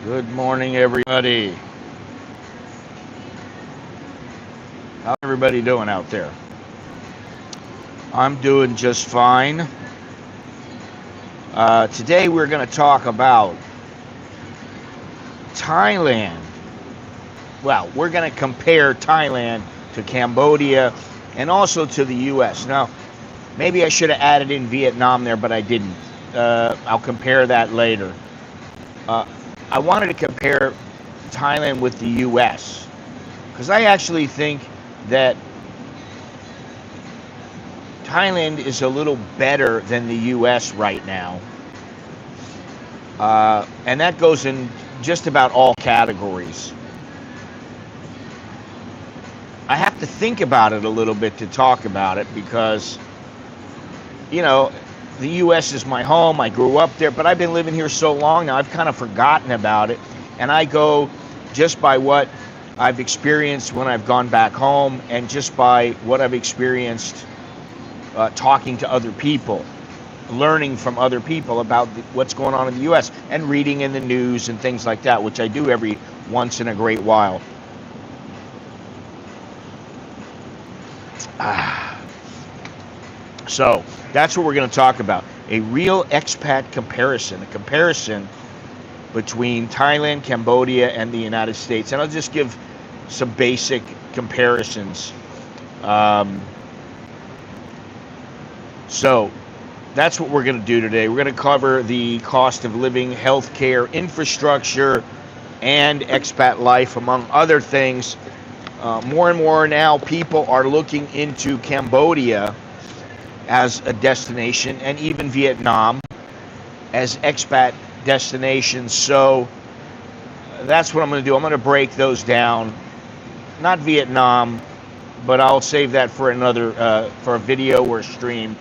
Good morning, everybody. How's everybody doing out there? I'm doing just fine. Today we're going to talk about Thailand. Well, we're going to compare Thailand to Cambodia and also to the U.S. Now, maybe I should have added in Vietnam there, but I didn't. I'll compare that later. I wanted to compare Thailand with the U.S. because I actually think that Thailand is a little better than the U.S. right now. And that goes in just about all categories. I have to think about it a little bit to talk about it because, you know, the U.S. is my home. I grew up there, but I've been living here so long now, I've kind of forgotten about it. And I go just by what I've experienced when I've gone back home and just by what I've experienced talking to other people, learning from other people about what's going on in the U.S. and reading in the news and things like that, which I do every once in a great while. So that's what we're going to talk about. A real expat comparison, a comparison between Thailand, Cambodia, and the United States. And I'll just give some basic comparisons. So that's what we're going to do today. We're going to cover the cost of living, healthcare, infrastructure, and expat life, among other things. More and more now, people are looking into Cambodia as a destination, and even Vietnam as expat destinations. So that's what I'm going to do. I'm going to break those down. Not Vietnam, but I'll save that for another, for a video or a stream.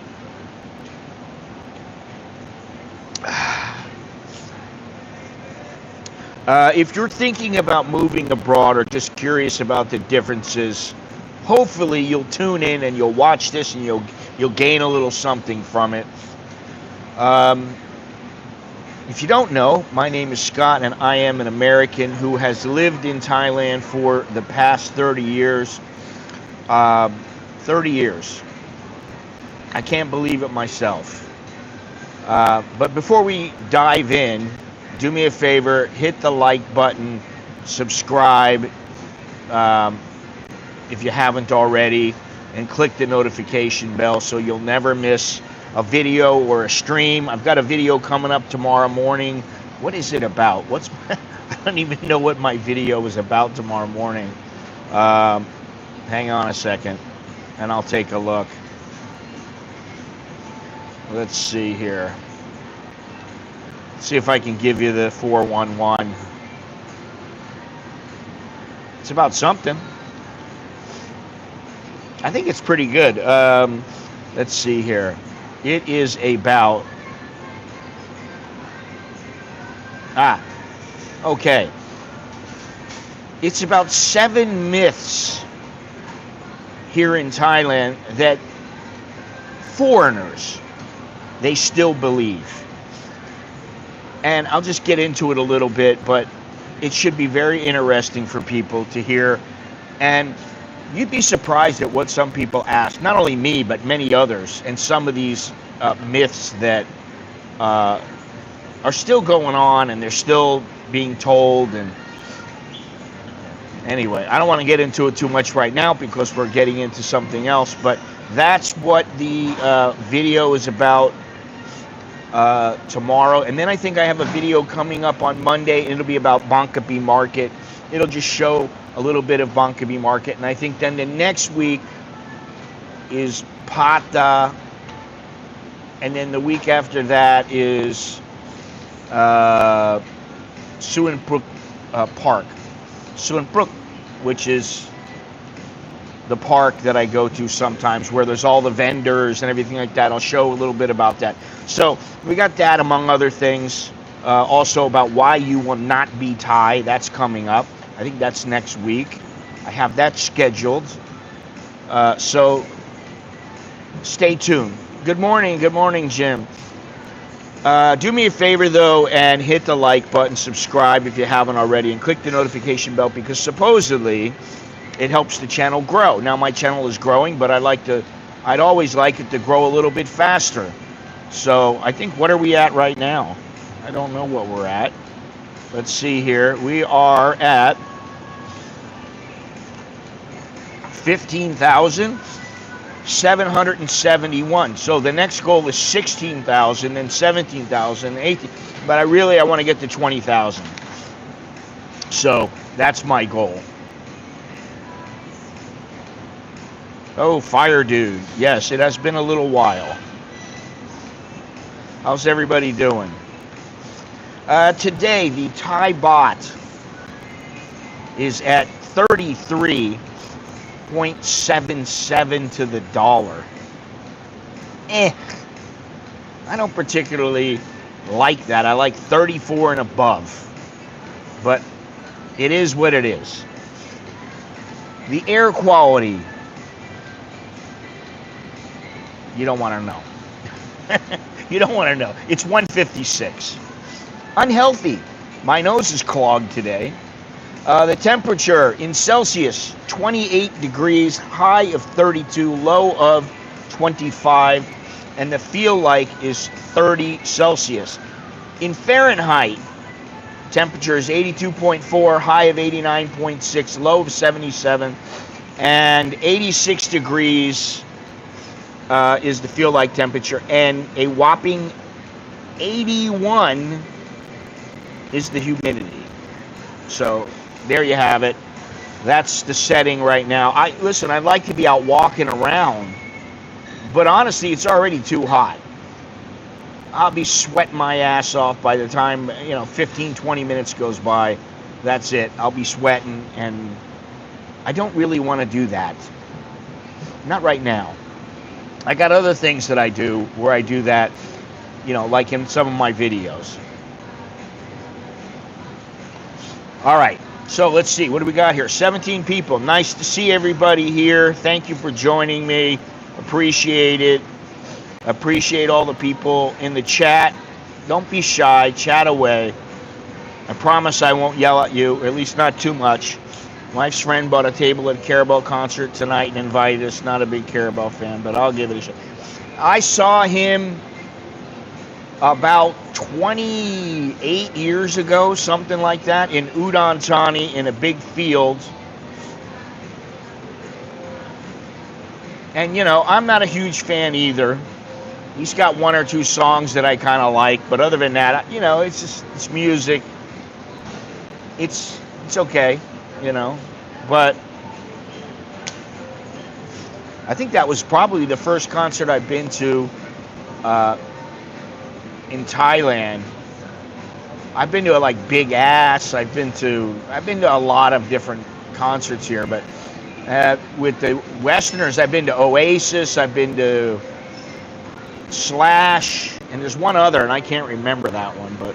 If you're thinking about moving abroad or just curious about the differences, hopefully you'll tune in and you'll watch this and you'll gain a little something from it. If you don't know, my name is Scott and I am an American who has lived in Thailand for the past 30 years. 30 years. I can't believe it myself. But before we dive in, do me a favor, hit the like button, subscribe if you haven't already, and click the notification bell so you'll never miss a video or a stream. I've got a video coming up tomorrow morning. What is it about? I don't even know what my video is about tomorrow morning. Hang on a second, and I'll take a look. Let's see here. See if I can give you the 411. It's about something. I think it's pretty good. Let's see here. It is about... okay. It's about 7 myths here in Thailand that foreigners, they still believe. And I'll just get into it a little bit, but it should be very interesting for people to hear. And you'd be surprised at what some people ask, not only me, but many others, and some of these myths that are still going on and they're still being told. And anyway, I don't want to get into it too much right now because we're getting into something else, but that's what the video is about tomorrow. And then I think I have a video coming up on Monday, and it'll be about Bangkok market. It'll just show a little bit of Bangkok market, and I think then the next week is Pata, and then the week after that is Suwon Park. Suwon, which is the park that I go to sometimes where there's all the vendors and everything like that. I'll show a little bit about that. So we got that among other things. Also about why you will not be Thai. That's coming up. I think that's next week. I have that scheduled. So stay tuned. Good morning, Jim. Do me a favor, though, and hit the like button, subscribe if you haven't already, and click the notification bell, because supposedly it helps the channel grow. Now, my channel is growing, but I'd always like it to grow a little bit faster. So I think, what are we at right now? I don't know what we're at. Let's see here. We are at 15,771. So the next goal is 16,000, then 17,000, 18. But I want to get to 20,000. So that's my goal. Oh, Firedude. Yes, it has been a little while. How's everybody doing? Today, the Thai baht is at 33.77 to the dollar. I don't particularly like that. I like 34 and above. But it is what it is. The air quality, you don't want to know. You don't want to know. It's 156. Unhealthy. My nose is clogged today. The temperature in Celsius, 28 degrees, high of 32, low of 25, and the feel like is 30 Celsius. In Fahrenheit, temperature is 82.4, high of 89.6, low of 77, and 86 degrees is the feel like temperature, and a whopping 81 is the humidity. So there you have it. That's the setting right now. Listen, I'd like to be out walking around, but honestly, it's already too hot. I'll be sweating my ass off by the time, 15, 20 minutes goes by. That's it. I'll be sweating, and I don't really want to do that. Not right now. I got other things that I do where I do that, like in some of my videos. All right, so let's see. What do we got here? 17 people. Nice to see everybody here. Thank you for joining me. Appreciate it. Appreciate all the people in the chat. Don't be shy. Chat away. I promise I won't yell at you, or at least not too much. Wife's friend bought a table at a Carabao concert tonight and invited us. Not a big Carabao fan, but I'll give it a shot. I saw him about 28 years ago, something like that, in Udon Thani in a big field. And, I'm not a huge fan either. He's got one or two songs that I kind of like, but other than that, it's music. It's okay, but I think that was probably the first concert I've been to in Thailand. I've been to Big Ass. I've been to a lot of different concerts here, but with the Westerners, I've been to Oasis. I've been to Slash, and there's one other, and I can't remember that one, but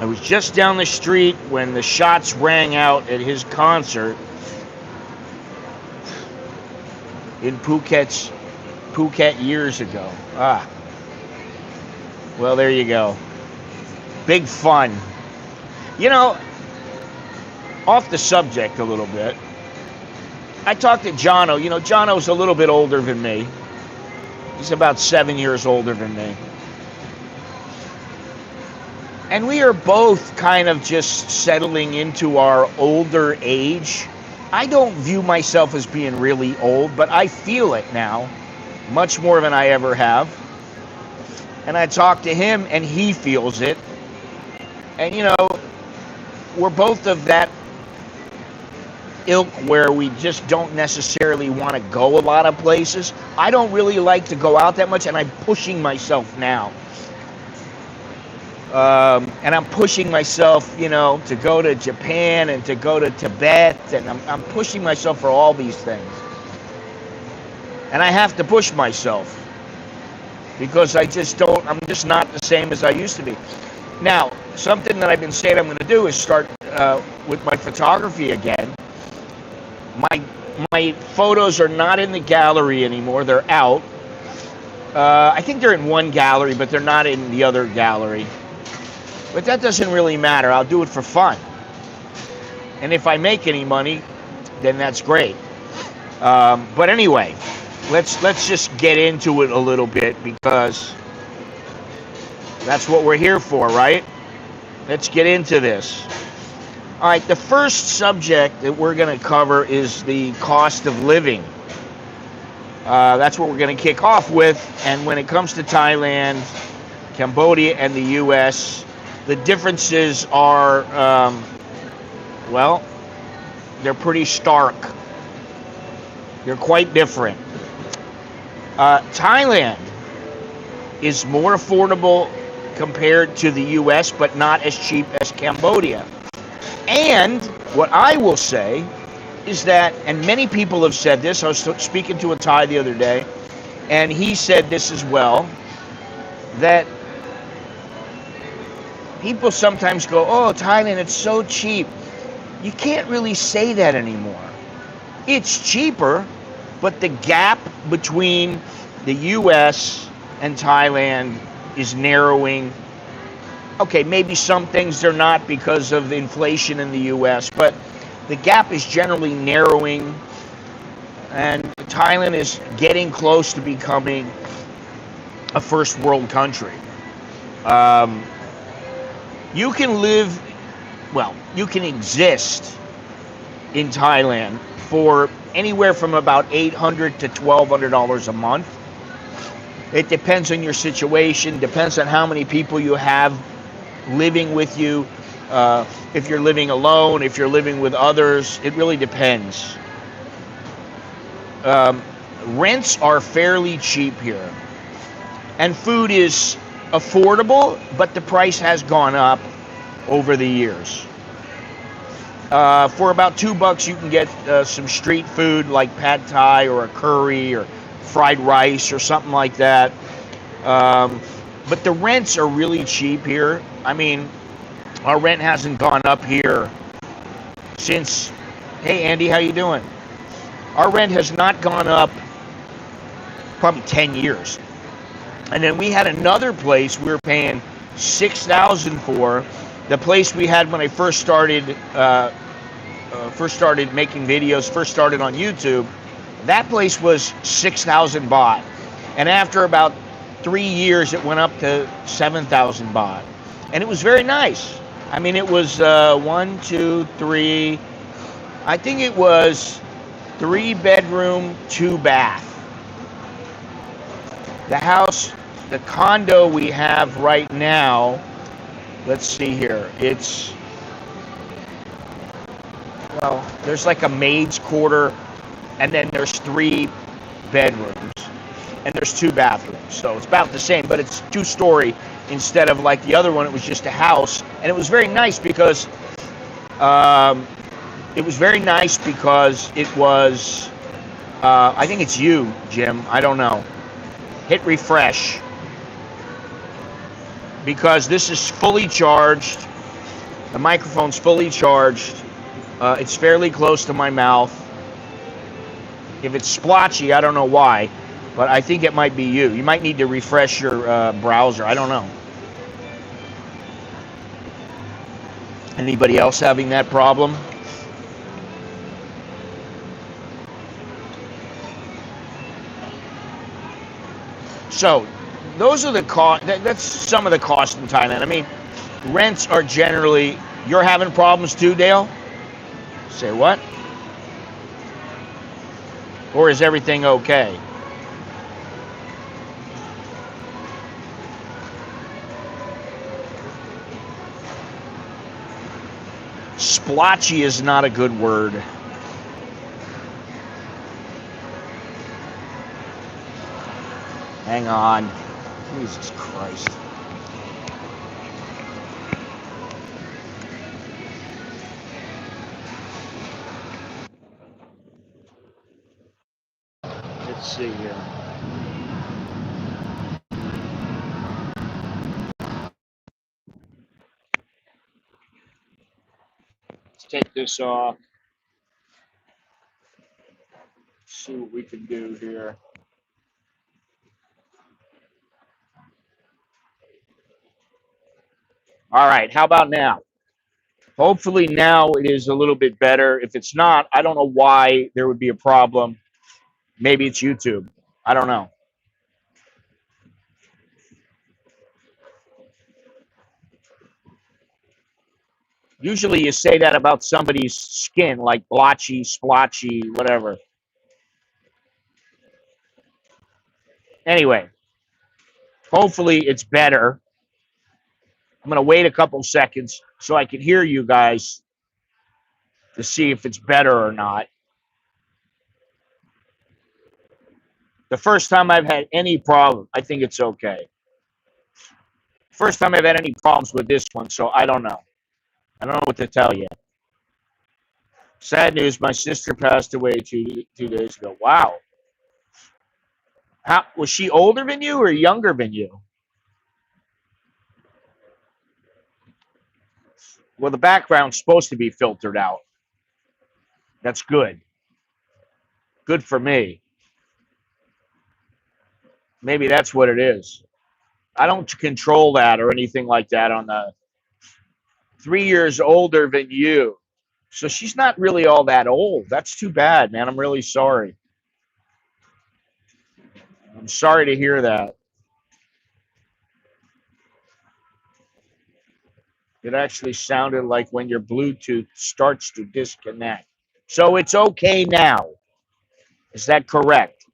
I was just down the street when the shots rang out at his concert in Phuket years ago. Well, there you go. Big fun. Off the subject a little bit, I talked to Jono. Jono's a little bit older than me. He's about 7 years older than me. And we are both kind of just settling into our older age. I don't view myself as being really old, but I feel it now, much more than I ever have. And I talk to him, and he feels it. And, we're both of that ilk where we just don't necessarily want to go a lot of places. I don't really like to go out that much, and I'm pushing myself now. And I'm pushing myself, to go to Japan and to go to Tibet, and I'm pushing myself for all these things. And I have to push myself because I'm just not the same as I used to be. Now, something that I've been saying I'm going to do is start with my photography again. My photos are not in the gallery anymore. They're out. I think they're in one gallery, but they're not in the other gallery. But that doesn't really matter. I'll do it for fun. And if I make any money, then that's great. But anyway, let's just get into it a little bit because that's what we're here for, right? Let's get into this. All right, the first subject that we're going to cover is the cost of living. That's what we're going to kick off with. And when it comes to Thailand, Cambodia, and the U.S., the differences are, well, they're pretty stark. They're quite different. Thailand is more affordable compared to the U.S., but not as cheap as Cambodia. And what I will say is that, and many people have said this, I was speaking to a Thai the other day, and he said this as well, that people sometimes go, oh, Thailand, it's so cheap. You can't really say that anymore. It's cheaper, but the gap between the U.S. and Thailand is narrowing. Okay, maybe some things they're not because of the inflation in the U.S., but the gap is generally narrowing, and Thailand is getting close to becoming a first world country. You can live, well, you can exist in Thailand for anywhere from about $800 to $1,200 a month. It depends on your situation, depends on how many people you have living with you, if you're living alone, if you're living with others, it really depends. Rents are fairly cheap here, and food is affordable, but the price has gone up over the years. For about $2, you can get some street food like pad thai or a curry or fried rice or something like that. But the rents are really cheap here. I mean, our rent hasn't gone up here since, hey Andy, how you doing? Our rent has not gone up probably 10 years. And then we had another place we were paying $6,000 for. The place we had when I first started making videos, first started on YouTube, that place was 6,000 baht. And after about 3 years, it went up to 7,000 baht. And it was very nice. I mean, it was 1, 2, 3, I think it was 3 bedroom, 2 bath. The house, the condo we have right now, let's see here, it's, well, there's like a maid's quarter, and then there's 3 bedrooms, and there's 2 bathrooms. So it's about the same, but it's 2-story instead of like the other one, it was just a house. And it was very nice because it was, I think it's you, Jim, I don't know. Hit refresh. Because this is fully charged. The microphone's fully charged. It's fairly close to my mouth. If it's splotchy, I don't know why, but I think it might be you. You might need to refresh your browser. I don't know. Anybody else having that problem? So, those are the cost. That's some of the costs in Thailand. I mean, rents are generally. You're having problems too, Dale? Say what? Or is everything okay? Splotchy is not a good word. Hang on. Jesus Christ. Let's see here. Let's take this off. See what we can do here. All right, how about now? Hopefully now it is a little bit better. If it's not, I don't know why there would be a problem. Maybe it's YouTube. I don't know. Usually you say that about somebody's skin, like blotchy, splotchy, whatever. Anyway, hopefully it's better. I'm going to wait a couple seconds so I can hear you guys to see if it's better or not. The first time I've had any problem, I think it's okay. First time I've had any problems with this one, so I don't know. I don't know what to tell you. Sad news, my sister passed away two days ago. Wow. How was she older than you or younger than you? Well, the background's supposed to be filtered out. That's good. Good for me. Maybe that's what it is. I don't control that or anything like that on the 3 years older than you. So she's not really all that old. That's too bad, man. I'm really sorry. I'm sorry to hear that. It actually sounded like when your Bluetooth starts to disconnect. So it's okay now. Is that correct?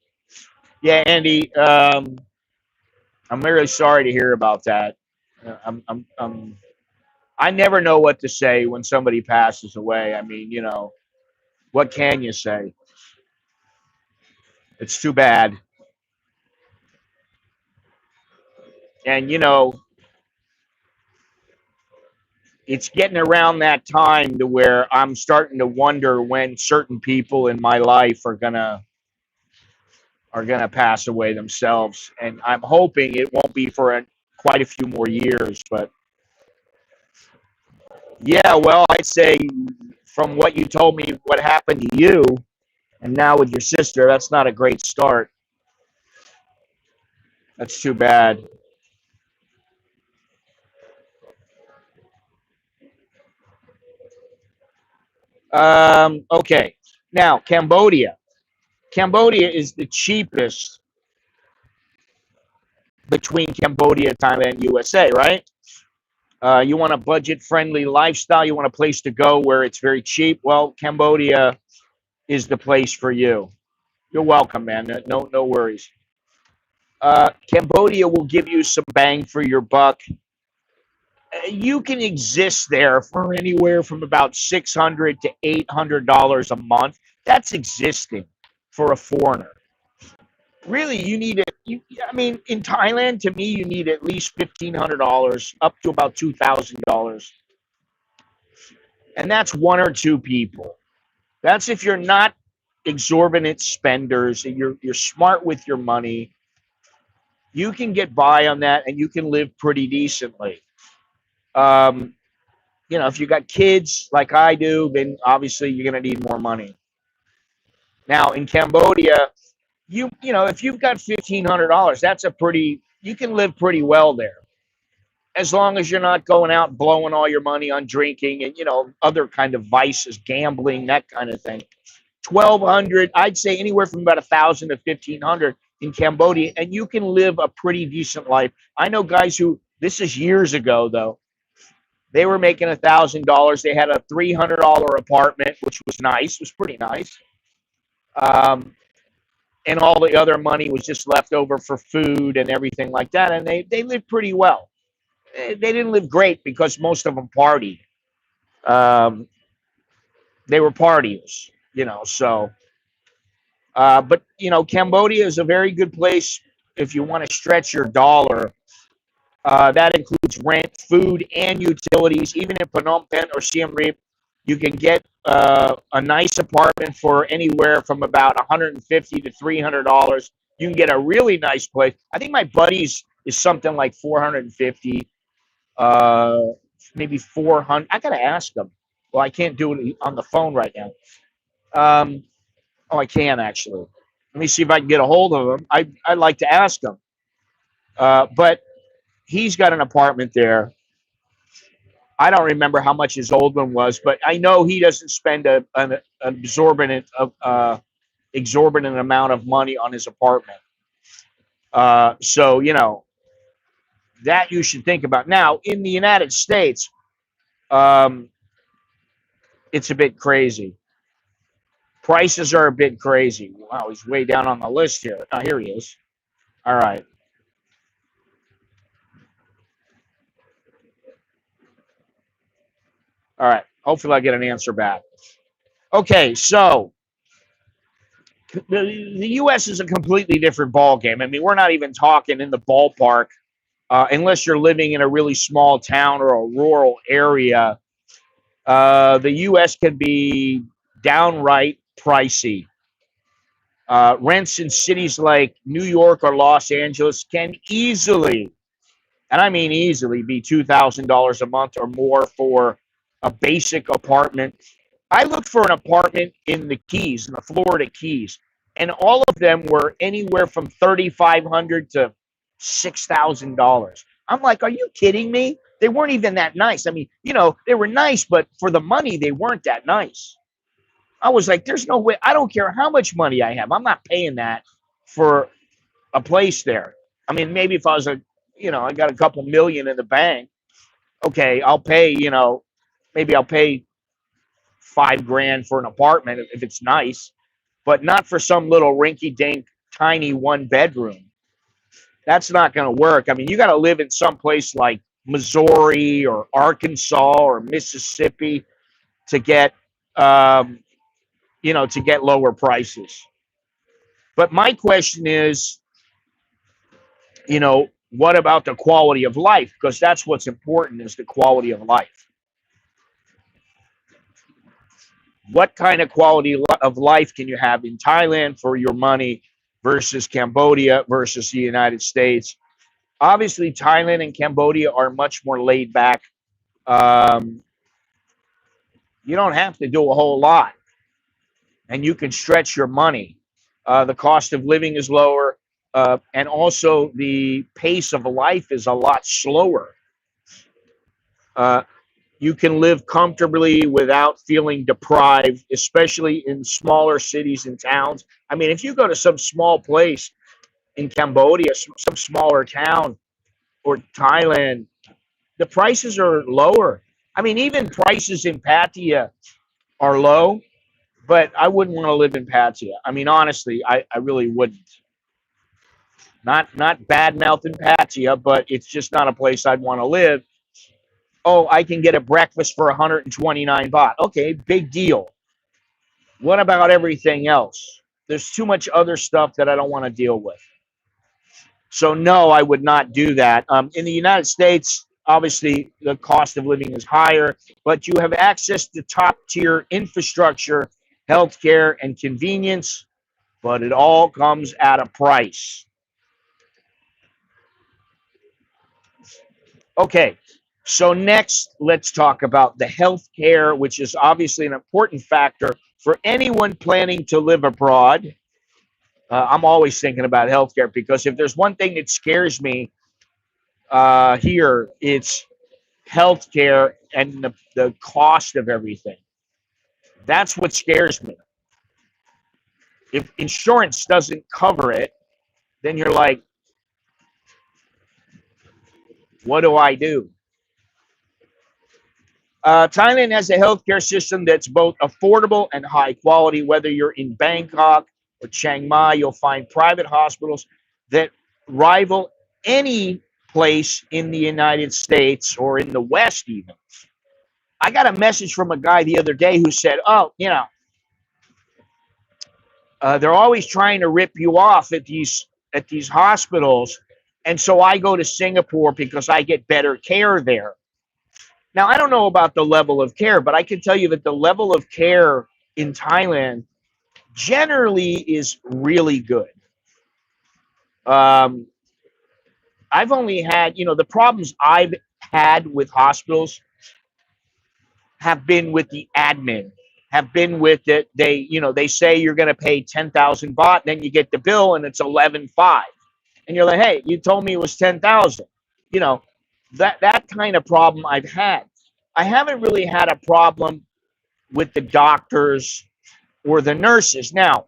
Yeah, Andy. I'm really sorry to hear about that. I never know what to say when somebody passes away. I mean, what can you say? It's too bad. And it's getting around that time to where I'm starting to wonder when certain people in my life are gonna pass away themselves, and I'm hoping it won't be for quite a few more years. But yeah, well, I'd say from what you told me, what happened to you, and now with your sister, that's not a great start. That's too bad. Okay, now Cambodia. Cambodia is the cheapest between Cambodia, Thailand, USA, right? You want a budget-friendly lifestyle. You want a place to go where it's very cheap. Well, Cambodia is the place for you. You're welcome, man. No, no worries. Cambodia will give you some bang for your buck. You can exist there for anywhere from about $600 to $800 a month. That's existing for a foreigner. Really, you need it. I mean, in Thailand, to me, you need at least $1,500 up to about $2,000, and that's one or two people. That's if you're not exorbitant spenders and you're smart with your money. You can get by on that, and you can live pretty decently. Um, if you got kids like I do, then obviously you're going to need more money. Now in Cambodia, if you've got $1,500, that's a pretty. You can live pretty well there, as long as you're not going out and blowing all your money on drinking and other kind of vices, gambling, that kind of thing. 1,200, I'd say anywhere from about 1,000 to 1,500 in Cambodia, and you can live a pretty decent life. I know guys who. This is years ago though. They were making $1,000. They had a $300 apartment, which was nice. It was pretty nice. Um, and all the other money was just left over for food and everything like that. And they lived pretty well. They didn't live great because most of them partied. Um, they were partiers, So, but Cambodia is a very good place if you want to stretch your dollar. That includes rent, food, and utilities. Even in Phnom Penh or Siem Reap, you can get a nice apartment for anywhere from about $150 to $300. You can get a really nice place. I think my buddy's is something like 450, uh, maybe 400. I gotta ask him. Well, I can't do it on the phone right now. Oh, I can actually. Let me see if I can get a hold of him. I'd like to ask him. But he's got an apartment there. I don't remember how much his old one was, but I know he doesn't spend an exorbitant amount of money on his apartment. So that you should think about. Now in the United States, um, it's a bit crazy. Prices are a bit crazy. Wow, he's way down on the list here. Oh, here he is. All right. All right. Hopefully I get an answer back. Okay, so the U.S. is a completely different ball game. I mean, we're not even talking in the ballpark unless you're living in a really small town or a rural area. The U.S. can be downright pricey. Rents in cities like New York or Los Angeles can easily, and I mean easily, be $2,000 a month or more for a basic apartment. I looked for an apartment in the Keys, in the Florida Keys, and all of them were anywhere from $3,500 to $6,000. I'm like, are you kidding me? They weren't even that nice. I mean, they were nice, but for the money, they weren't that nice. I was like, there's no way. I don't care how much money I have. I'm not paying that for a place there. I mean, maybe if I was I got a couple million in the bank, okay, I'll pay, maybe I'll pay 5 grand for an apartment if it's nice, but not for some little rinky dink tiny 1 bedroom. That's not going to work. I mean, you got to live in some place like Missouri or Arkansas or Mississippi to get, um, to get lower prices. But my question is, what about the quality of life? Because that's what's important, is the quality of life. What kind of quality of life can you have in Thailand for your money versus Cambodia versus the United States? Obviously, Thailand and Cambodia are much more laid back. Um, you don't have to do a whole lot, and you can stretch your money. The cost of living is lower, and also the pace of life is a lot slower. Uh, you can live comfortably without feeling deprived, especially in smaller cities and towns. I mean, if you go to some small place in Cambodia, some smaller town, or Thailand, the prices are lower. I mean, even prices in Pattaya are low, but I wouldn't want to live in Pattaya. I mean, honestly, I really wouldn't. Not bad mouthing Pattaya, but it's just not a place I'd want to live. Oh, I can get a breakfast for 129 baht. Okay, big deal. What about everything else? There's too much other stuff that I don't want to deal with. So no, I would not do that. In the United States, obviously the cost of living is higher, but you have access to top tier infrastructure, healthcare, and convenience, but it all comes at a price. Okay, so next let's talk about the healthcare, which is obviously an important factor for anyone planning to live abroad. I'm always thinking about healthcare because if there's one thing that scares me here, it's healthcare and the cost of everything. That's what scares me. If insurance doesn't cover it, then you're like, what do I do? Thailand has a healthcare system that's both affordable and high quality. Whether you're in Bangkok or Chiang Mai, you'll find private hospitals that rival any place in the United States or in the West, even. I got a message from a guy the other day who said, "Oh, they're always trying to rip you off at these hospitals, and so I go to Singapore because I get better care there." Now, I don't know about the level of care, but I can tell you that the level of care in Thailand generally is really good. Um, I've only had, the problems I've had with hospitals have been with the admin, have been with it. They say you're going to pay 10,000 baht, then you get the bill and it's 11.5, and you're like, hey, you told me it was 10,000. You know, that kind of problem I've had. I haven't really had a problem with the doctors or the nurses. Now,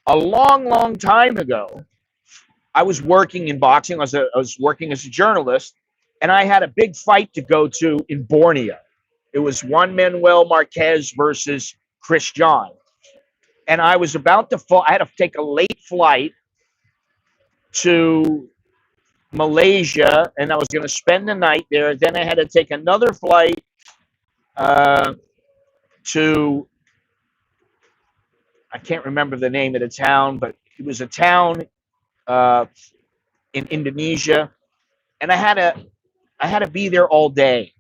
a long, long time ago, I was working in boxing. I was working as a journalist, and I had a big fight to go to in Borneo. It was Juan Manuel Marquez versus Chris John. And I was about to fall. I had to take a late flight to Malaysia, and I was going to spend the night there. Then I had to take another flight to, I can't remember the name of the town, but it was a town uh, in Indonesia, and I had to be there all day.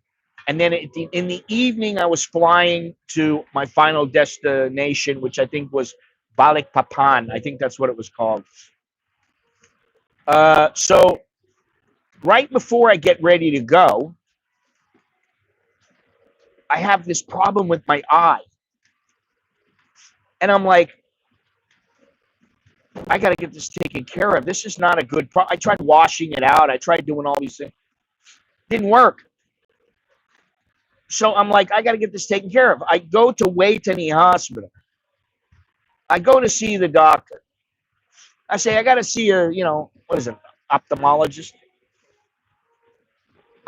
And then in the evening, I was flying to my final destination, which I think was Balikpapan. I think that's what it was called. So right before I get ready to go, I have this problem with my eye. And I'm like, I got to get this taken care of. This is not a good problem. I tried washing it out. I tried doing all these things. Didn't work. So I'm like, I got to get this taken care of. I go to Waitani Hospital. I go to see the doctor. I say, I got to see a, what is it, ophthalmologist?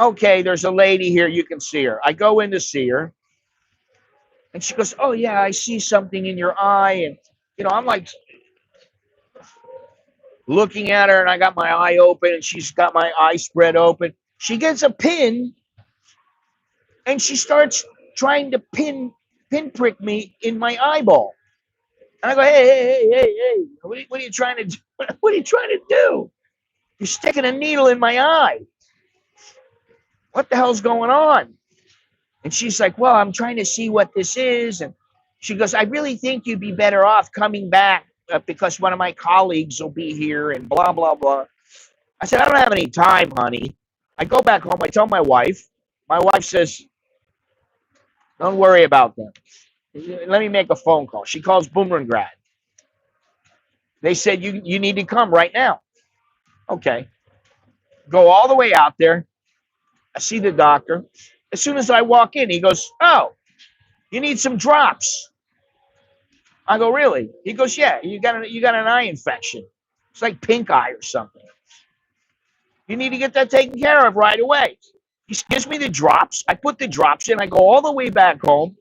Okay, there's a lady here. You can see her. I go in to see her. And she goes, oh, yeah, I see something in your eye. And, I'm like looking at her, and I got my eye open, and she's got my eye spread open. She gets a pin, and she starts trying to pinprick me in my eyeball. And I go, hey, what are you trying to do? What are you trying to do? You're sticking a needle in my eye. What the hell's going on? And she's like, well, I'm trying to see what this is. And she goes, I really think you'd be better off coming back because one of my colleagues will be here and blah, blah, blah. I said, I don't have any time, honey. I go back home. I tell my wife. My wife says, don't worry about them. Let me make a phone call. She calls Boomerangrad. They said, you need to come right now. Okay. Go all the way out there. I see the doctor. As soon as I walk in, he goes, oh, you need some drops. I go, really? He goes, yeah, you got an eye infection. It's like pink eye or something. You need to get that taken care of right away. He gives me the drops. I put the drops in. I go all the way back home.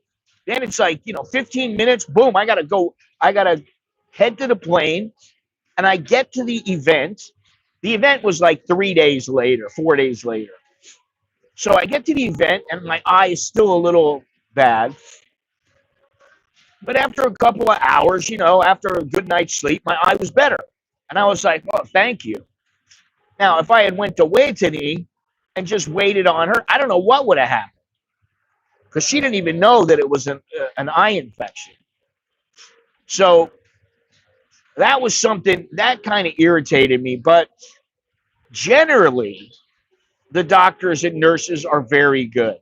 Then it's like, 15 minutes. Boom, I got to go. I got to head to the plane. And I get to the event. The event was like 3 days later, 4 days later. So I get to the event, and my eye is still a little bad. But after a couple of hours, after a good night's sleep, my eye was better. And I was like, oh, thank you. Now, if I had went to Waitani and just waited on her, I don't know what would have happened. Because she didn't even know that it was an eye infection. So that was something that kind of irritated me. But generally, the doctors and nurses are very good.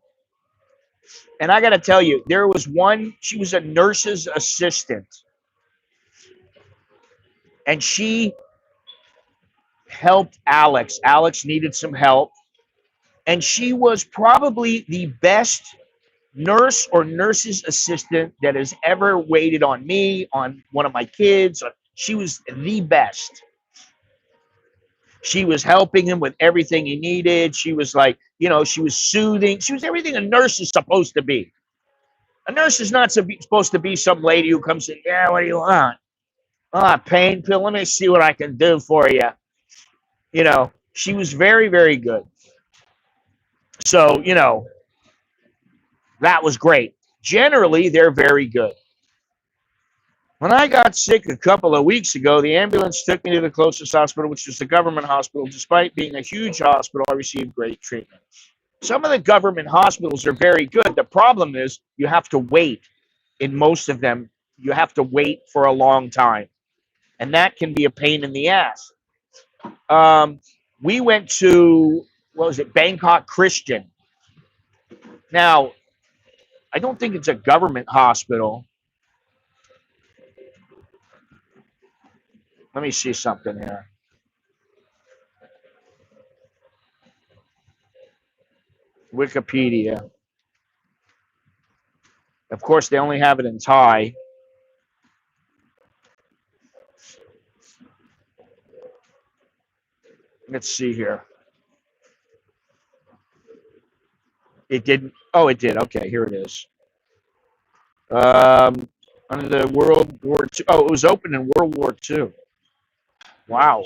And I got to tell you, there was one, she was a nurse's assistant. And she helped Alex. Alex needed some help. And she was probably the best nurse or nurse's assistant that has ever waited on me, on one of my kids. She was the best. She was helping him with everything he needed. She was like, she was soothing. She was everything a nurse is supposed to be. A nurse is not supposed to be some lady who comes in, yeah, what do you want? Pain pill. Let me see what I can do for you. She was very, very good. So, that was great. Generally, they're very good. When I got sick a couple of weeks ago, the ambulance took me to the closest hospital, which was the government hospital. Despite being a huge hospital, I received great treatment. Some of the government hospitals are very good. The problem is you have to wait. In most of them, you have to wait for a long time. And that can be a pain in the ass. We went to, what was it, Bangkok Christian. Now, I don't think it's a government hospital. Let me see something here. Wikipedia. Of course, they only have it in Thai. Let's see here. It didn't. Oh, it did. Okay, here it is. Um, under the World War II. Oh, it was open in World War II. Wow.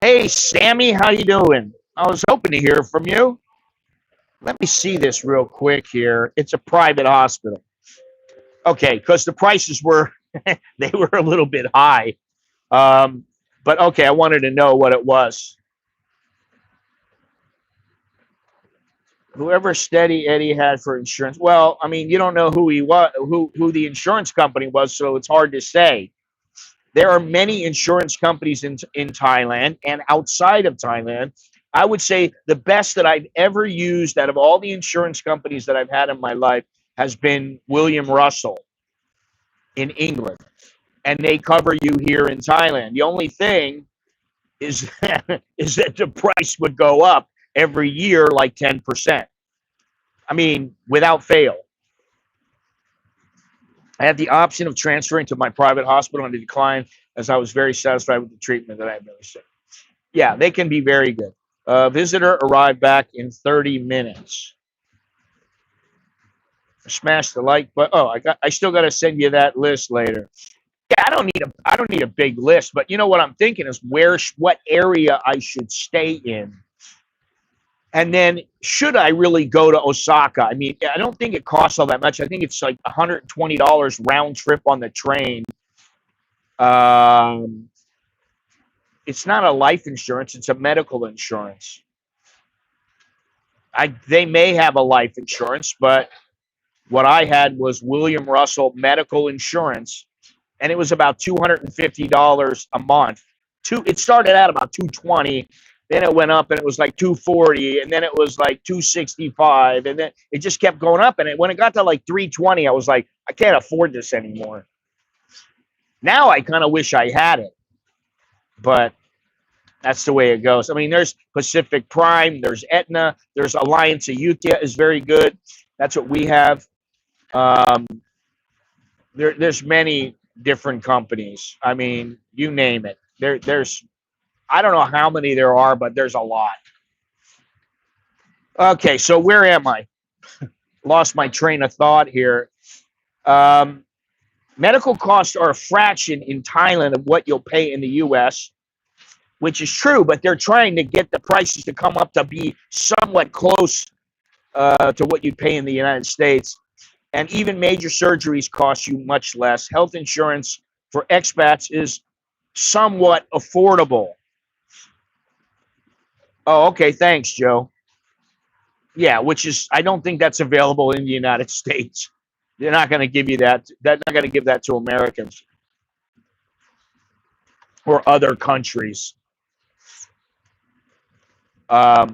Hey, Sammy, how you doing? I was hoping to hear from you. Let me see this real quick here. It's a private hospital. Okay, because the prices were they were a little bit high. But okay, I wanted to know what it was. Whoever Steady Eddie had for insurance. Well, I mean, you don't know who he was, who the insurance company was, so it's hard to say. There are many insurance companies in Thailand and outside of Thailand. I would say the best that I've ever used out of all the insurance companies that I've had in my life has been William Russell in England, and they cover you here in Thailand. The only thing is is that the price would go up every year like 10%. I mean, without fail. I had the option of transferring to my private hospital and I declined as I was very satisfied with the treatment that I had received. Yeah, they can be very good. Visitor arrived back in 30 minutes. Smash the like button. Oh, I still got to send you that list later. Yeah, I don't need a big list, but you know what I'm thinking is what area I should stay in. And then should I really go to Osaka? I mean, I don't think it costs all that much. I think it's like $120 round trip on the train. It's not a life insurance, it's a medical insurance. They may have a life insurance, but what I had was William Russell medical insurance, and it was about $250 a month. It started out about 220, then it went up and it was like 240, and then it was like 265, and then it just kept going up. And when it got to like 320, I was like, I can't afford this anymore. Now I kind of wish I had it, but that's the way it goes. I mean, there's Pacific Prime, there's Aetna, there's Alliance Ayutthaya is very good. That's what we have. There's many different companies. I mean, you name it. There's I don't know how many there are, but there's a lot. Okay, so where am I? Lost my train of thought here. Medical costs are a fraction in Thailand of what you'll pay in the U.S., which is true, but they're trying to get the prices to come up to be somewhat close to what you'd pay in the United States. And even major surgeries cost you much less. Health insurance for expats is somewhat affordable. Oh, okay. Thanks, Joe. Yeah, which is, I don't think that's available in the United States. They're not going to give you that. They're not going to give that to Americans or other countries. I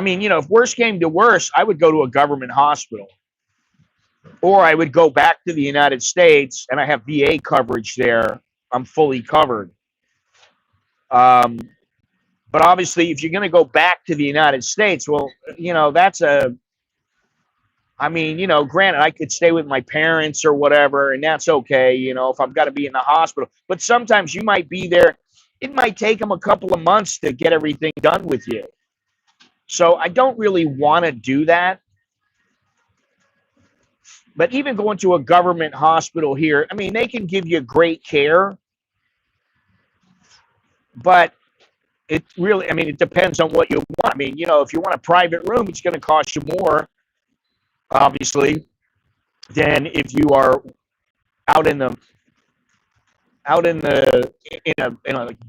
mean, if worse came to worse, I would go to a government hospital. Or I would go back to the United States and I have VA coverage there. I'm fully covered. But obviously, if you're going to go back to the United States, well, granted, I could stay with my parents or whatever, and that's okay, if I've got to be in the hospital. But sometimes you might be there. It might take them a couple of months to get everything done with you. So I don't really want to do that. But even going to a government hospital here, I mean, they can give you great care. But it really, I mean, it depends on what you want. I mean, if you want a private room, it's going to cost you more, obviously, than if you are out in a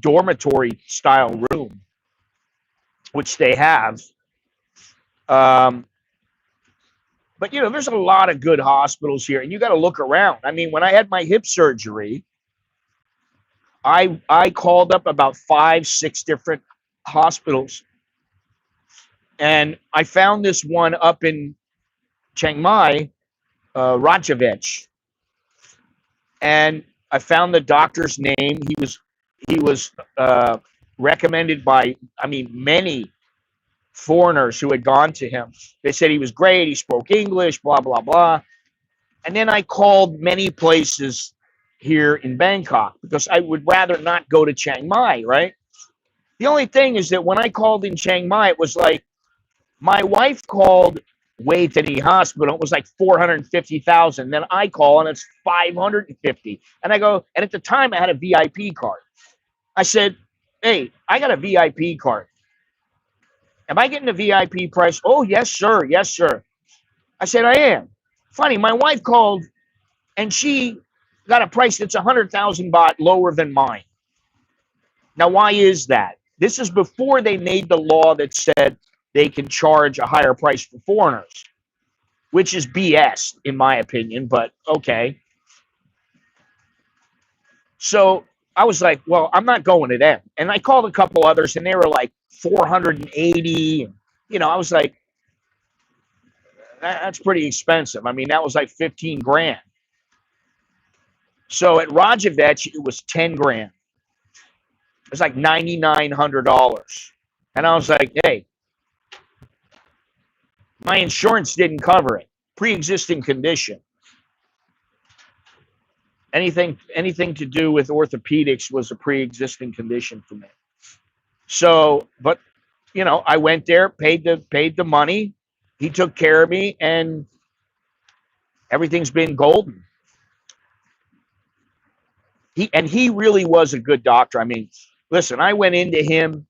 dormitory style room, which they have. But there's a lot of good hospitals here, and you got to look around. I mean, when I had my hip surgery, I called up about 5-6 different hospitals, and I found this one up in Chiang Mai, Rajavech, and I found the doctor's name. He was recommended by, many foreigners who had gone to him. They said he was great. He spoke English, blah, blah, blah. And then I called many places here in Bangkok because I would rather not go to Chiang Mai, right? The only thing is that when I called in Chiang Mai, it was like my wife called Way to the hospital. It was like 450,000. Then I call and it's 550. And I go, and at the time I had a VIP card. I said, hey, I got a VIP card. Am I getting a VIP price? Oh, yes, sir. Yes, sir. I said, I am. Funny, my wife called and she got a price that's 100,000 baht lower than mine. Now, why is that? This is before they made the law that said they can charge a higher price for foreigners, which is BS in my opinion, but okay. So I was like, well, I'm not going to them. And I called a couple others and they were like 480. You know, I was like, that's pretty expensive. I mean, that was like 15 grand. So at Rajovetch, it was 10 grand. It was like $9,900. And I was like, hey, my insurance didn't cover it. Pre-existing condition. Anything to do with orthopedics was a pre-existing condition for me. So, but you know, I went there, paid the money. He took care of me, and everything's been golden. He really was a good doctor. I mean, listen, I went into him.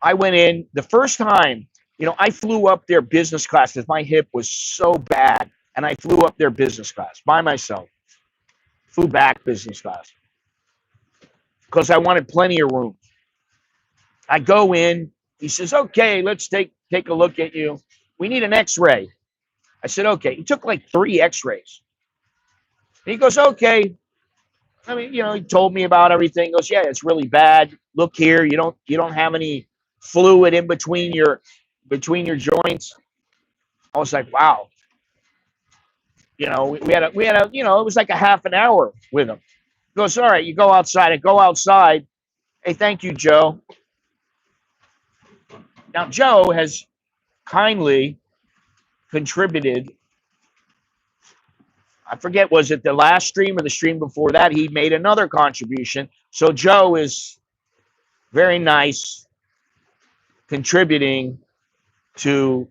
I went in the first time. You know, I flew up there business class because my hip was so bad, and I flew up there business class by myself. Flew back business class because I wanted plenty of room. I go in. He says, "Okay, let's take a look at you. We need an X-ray." I said, "Okay." He took like 3 X-rays. And he goes, "Okay." I mean, you know, he told me about everything. He goes, "Yeah, it's really bad. Look here, you don't have any fluid in between your joints." I was like, "Wow." You know, we had a you know, it was like a half an hour with him. He goes, "All right, you go outside." I go outside. Hey, thank you, Joe. Now, Joe has kindly contributed. I forget, was it the last stream or the stream before that? He made another contribution. So Joe is very nice, contributing to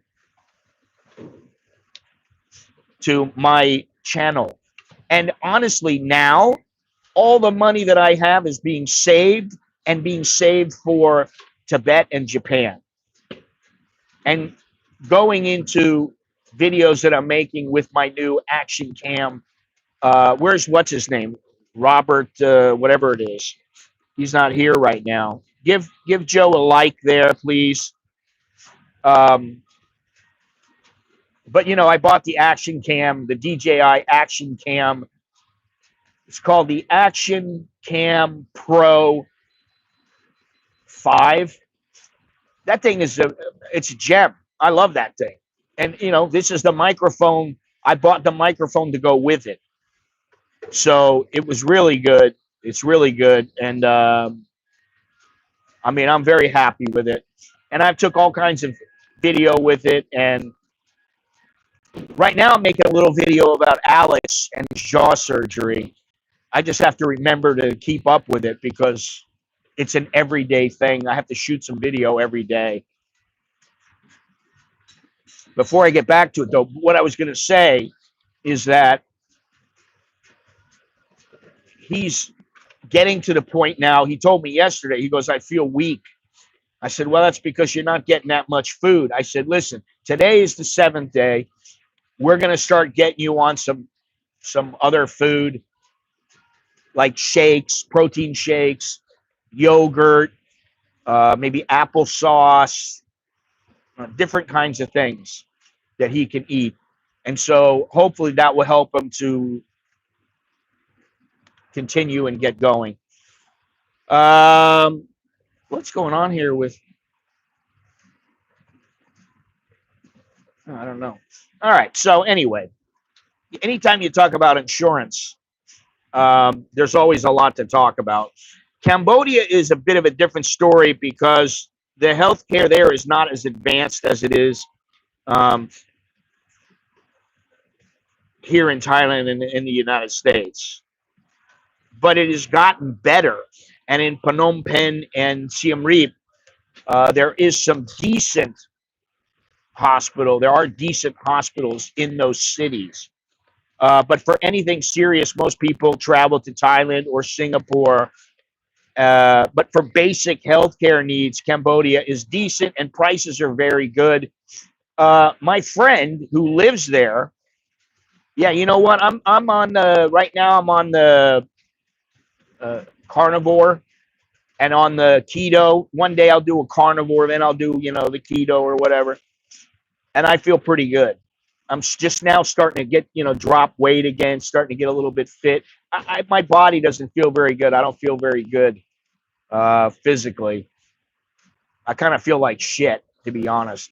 my channel. And honestly, now all the money that I have is being saved and being saved for Tibet and Japan. And going into videos that I'm making with my new action cam. What's his name? Robert, whatever it is. He's not here right now. Give Joe a like there, please. But you know, I bought the action cam, the DJI action cam. It's called the Action Cam Pro 5. That thing it's a gem. I love that thing. And you know, this is the microphone. I bought the microphone to go with it. So it was really good. It's really good. And I mean, I'm very happy with it. And I've took all kinds of video with it. And right now I'm making a little video about Alex and his jaw surgery. I just have to remember to keep up with it because it's an everyday thing. I have to shoot some video every day. Before I get back to it, though, what I was going to say is that he's getting to the point now. He told me yesterday, he goes, "I feel weak." I said, "Well, that's because you're not getting that much food." I said, "Listen, today is the 7th day. We're going to start getting you on some other food like shakes, protein shakes, yogurt, maybe applesauce, different kinds of things that he can eat." And so hopefully that will help him to continue and get going. What's going on here with, I don't know. All right. So anyway, anytime you talk about insurance, there's always a lot to talk about. Cambodia is a bit of a different story because the healthcare there is not as advanced as it is here in Thailand and in the United States. But it has gotten better. And in Phnom Penh and Siem Reap, there is some decent hospital. There are decent hospitals in those cities. But for anything serious, most people travel to Thailand or Singapore. But for basic healthcare needs, Cambodia is decent and prices are very good. My friend who lives there, yeah, you know what? I'm on the right now. I'm on the carnivore and on the keto. One day I'll do a carnivore, then I'll do the keto or whatever, and I feel pretty good. I'm just now starting to get drop weight again, starting to get a little bit fit. My body doesn't feel very good. I don't feel very good physically. I kind of feel like shit, to be honest.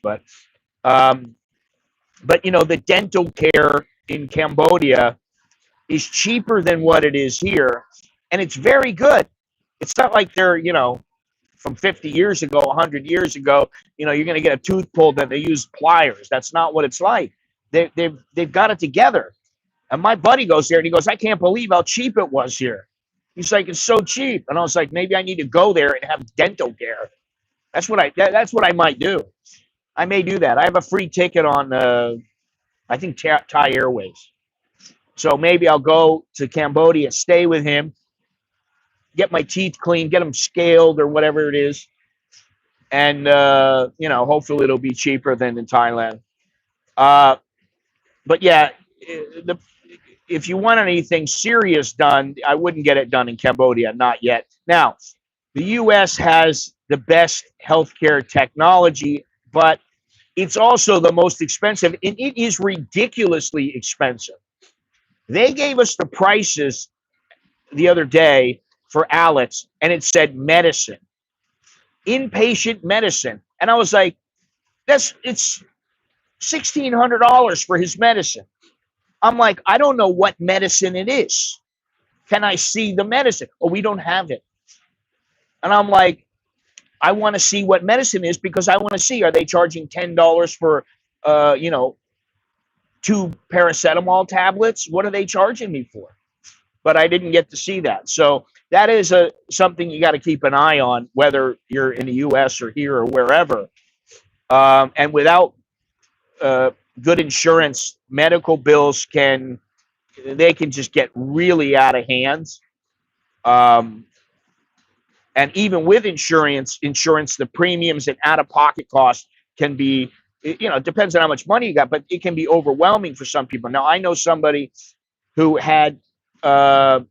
Um, but the dental care in Cambodia is cheaper than what it is here, and it's very good. It's not like they're from 50 years ago, 100 years ago. You're going to get a tooth pulled and they use pliers. That's not what it's like. They've got it together. And my buddy goes there and he goes, I can't believe how cheap it was here. He's like, it's so cheap. And I was like, maybe I need to go there and have dental care. That's what I might do. I may do that. I have a free ticket on I think Thai Airways. So maybe I'll go to Cambodia, stay with him, get my teeth cleaned, get them scaled or whatever it is, and hopefully it'll be cheaper than in Thailand. But yeah, if you want anything serious done, I wouldn't get it done in Cambodia, not yet. Now, the U.S. has the best healthcare technology, but it's also the most expensive, and it is ridiculously expensive. They gave us the prices the other day for Alex, and it said medicine, inpatient medicine, and I was like, it's $1,600 for his medicine. I'm like, I don't know what medicine it is. Can I see the medicine? Oh, we don't have it. And I'm like, I want to see what medicine is because I want to see, are they charging $10 for, 2 paracetamol tablets? What are they charging me for? But I didn't get to see that. So that is something you got to keep an eye on, whether you're in the U.S. or here or wherever. And without good insurance, medical bills can just get really out of hand. And even with insurance, the premiums and out-of-pocket costs can be, it depends on how much money you got, but it can be overwhelming for some people. Now, I know somebody who had a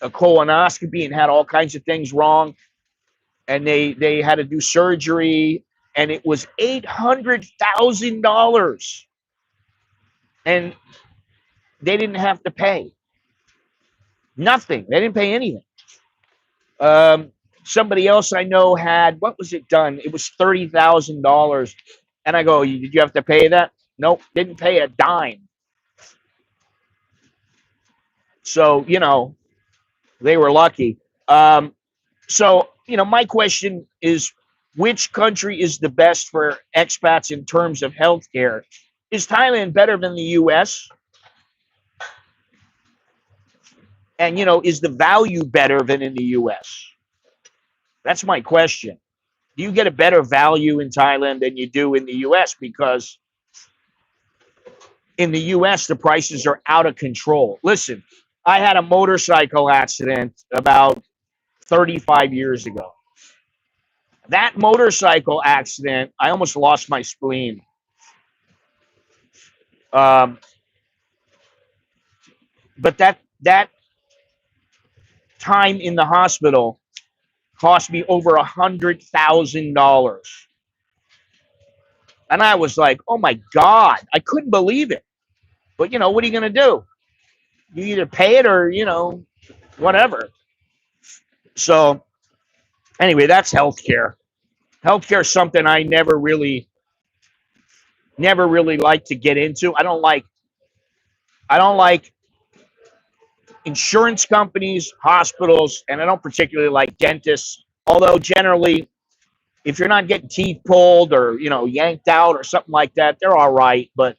colonoscopy and had all kinds of things wrong, and they had to do surgery, and it was $800,000, and they didn't have to pay nothing. They didn't pay anything. Somebody else I know had, what was it done? It was $30,000, and I go, did you have to pay that? Nope, didn't pay a dime. So they were lucky. So my question is, which country is the best for expats in terms of healthcare? Is Thailand better than the U.S.? And is the value better than in the U.S.? That's my question. Do you get a better value in Thailand than you do in the U.S.? Because in the U.S., the prices are out of control. Listen, I had a motorcycle accident about 35 years ago. That motorcycle accident, I almost lost my spleen. But that time in the hospital cost me over $100,000. And I was like, oh my God, I couldn't believe it. But what are you going to do? You either pay it or, whatever. So anyway, that's healthcare. Healthcare is something I never really like to get into. I don't like insurance companies, hospitals, and I don't particularly like dentists. Although generally, if you're not getting teeth pulled or yanked out or something like that, they're all right. But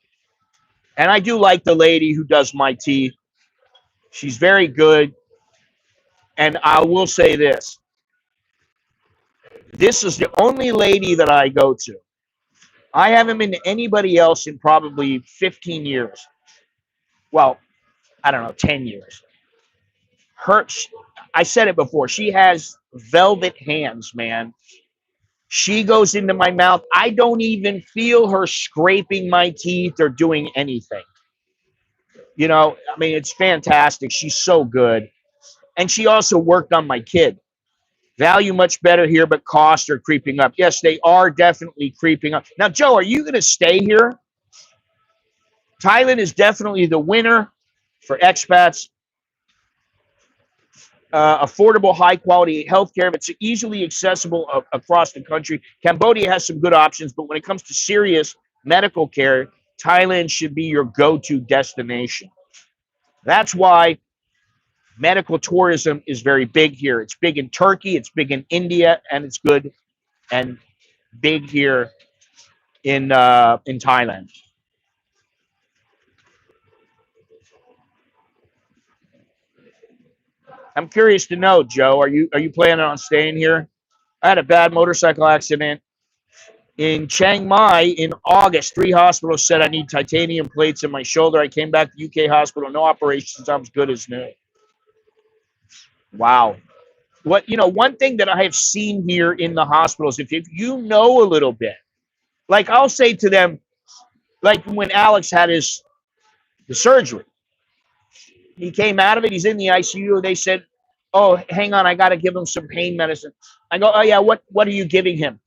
And I do like the lady who does my teeth. She's very good. And I will say this. This is the only lady that I go to. I haven't been to anybody else in probably 15 years. Well, I don't know, 10 years. I said it before. She has velvet hands, man. She goes into my mouth. I don't even feel her scraping my teeth or doing anything. I mean, it's fantastic. She's so good. And she also worked on my kid. Value much better here, but costs are creeping up. Yes, they are definitely creeping up. Now, Joe, are you going to stay here? Thailand is definitely the winner for expats. Affordable, high quality healthcare. It's easily accessible across the country. Cambodia has some good options, but when it comes to serious medical care, Thailand should be your go-to destination. That's why medical tourism is very big here. It's big in Turkey, it's big in India, and it's good and big here in Thailand. I'm curious to know, Joe, are you planning on staying here? I had a bad motorcycle accident in Chiang Mai in August. 3 hospitals said I need titanium plates in my shoulder. I came back to UK hospital, no operations. I'm as good as new. Wow. One thing that I have seen here in the hospitals, if you know a little bit, like I'll say to them, like when Alex had the surgery, he came out of it. He's in the ICU. They said, "Oh, hang on, I got to give him some pain medicine." I go, "Oh yeah, what are you giving him?"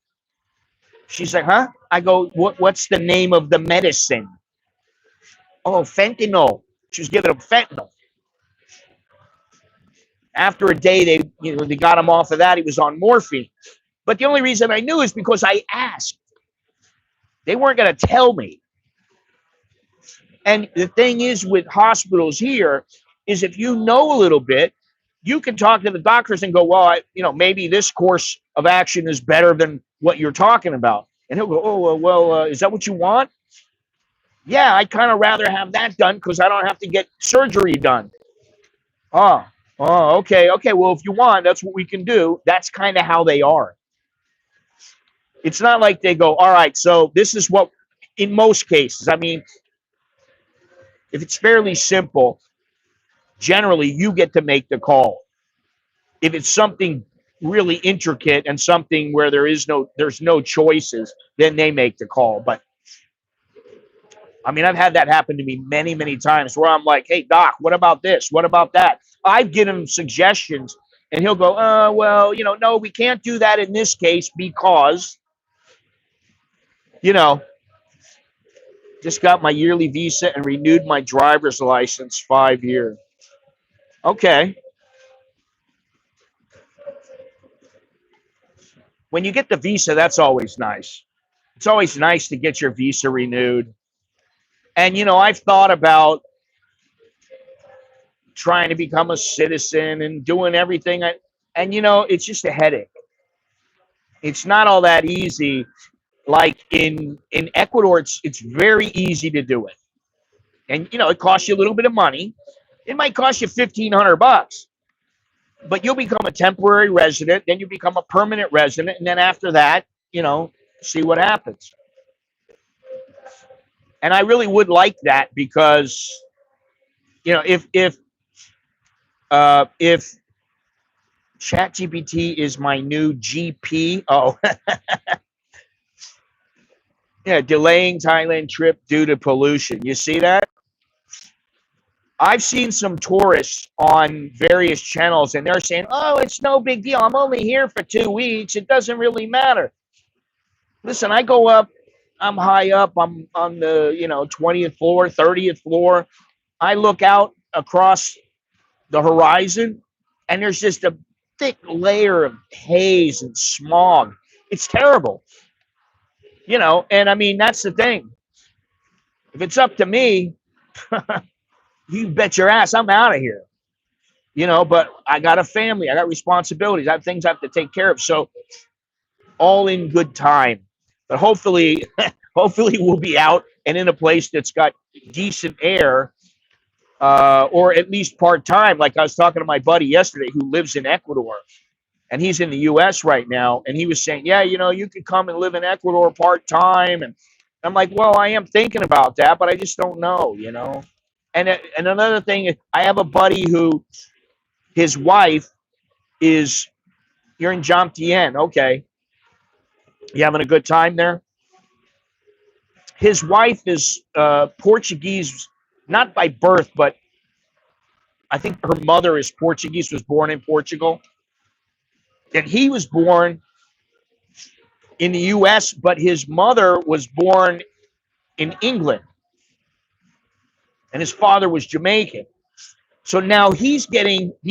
She's like, "Huh?" I go, "What's the name of the medicine?" "Oh, fentanyl." She was giving him fentanyl. After a day, they got him off of that. He was on morphine. But the only reason I knew is because I asked. They weren't going to tell me. And the thing is with hospitals here is if you know a little bit, you can talk to the doctors and go, well, maybe this course of action is better than what you're talking about. And he'll go, oh, well, is that what you want? Yeah, I'd kind of rather have that done because I don't have to get surgery done. Oh, okay. Well, if you want, that's what we can do. That's kind of how they are. It's not like they go, all right, so this is what, in most cases, I mean, if it's fairly simple, generally you get to make the call. If it's something really intricate and something where there's no choices, then they make the call. But I mean, I've had that happen to me many, many times where I'm like, hey, doc, what about this? What about that? I've given him suggestions and he'll go, well, no, we can't do that in this case because, just got my yearly visa and renewed my driver's license 5 years. Okay. When you get the visa, that's always nice. It's always nice to get your visa renewed. And, I've thought about trying to become a citizen and doing everything. And, it's just a headache. It's not all that easy. Like in Ecuador, it's very easy to do it. And, it costs you a little bit of money. It might cost you $1,500, but you'll become a temporary resident. Then you become a permanent resident. And then after that, see what happens. And I really would like that because, if ChatGPT is my new GP, yeah, delaying Thailand trip due to pollution. You see that? I've seen some tourists on various channels, and they're saying, "Oh, it's no big deal. I'm only here for 2 weeks. It doesn't really matter." Listen, I go up. I'm high up. I'm on the 20th floor, 30th floor. I look out across the horizon, and there's just a thick layer of haze and smog. It's terrible, and I mean, that's the thing. If it's up to me, you bet your ass I'm out of here, but I got a family, I got responsibilities, I have things I have to take care of. So all in good time. But hopefully, hopefully we'll be out and in a place that's got decent air, or at least part time. Like I was talking to my buddy yesterday who lives in Ecuador, and he's in the U.S. right now, and he was saying, yeah, you could come and live in Ecuador part time, and I'm like, well, I am thinking about that, but I just don't know. And another thing is, I have a buddy who his wife is, you're in Jomtien, okay? You having a good time there? His wife is Portuguese, not by birth, but I think her mother is Portuguese, was born in Portugal. And he was born in the U.S., but his mother was born in England. And his father was Jamaican. So now he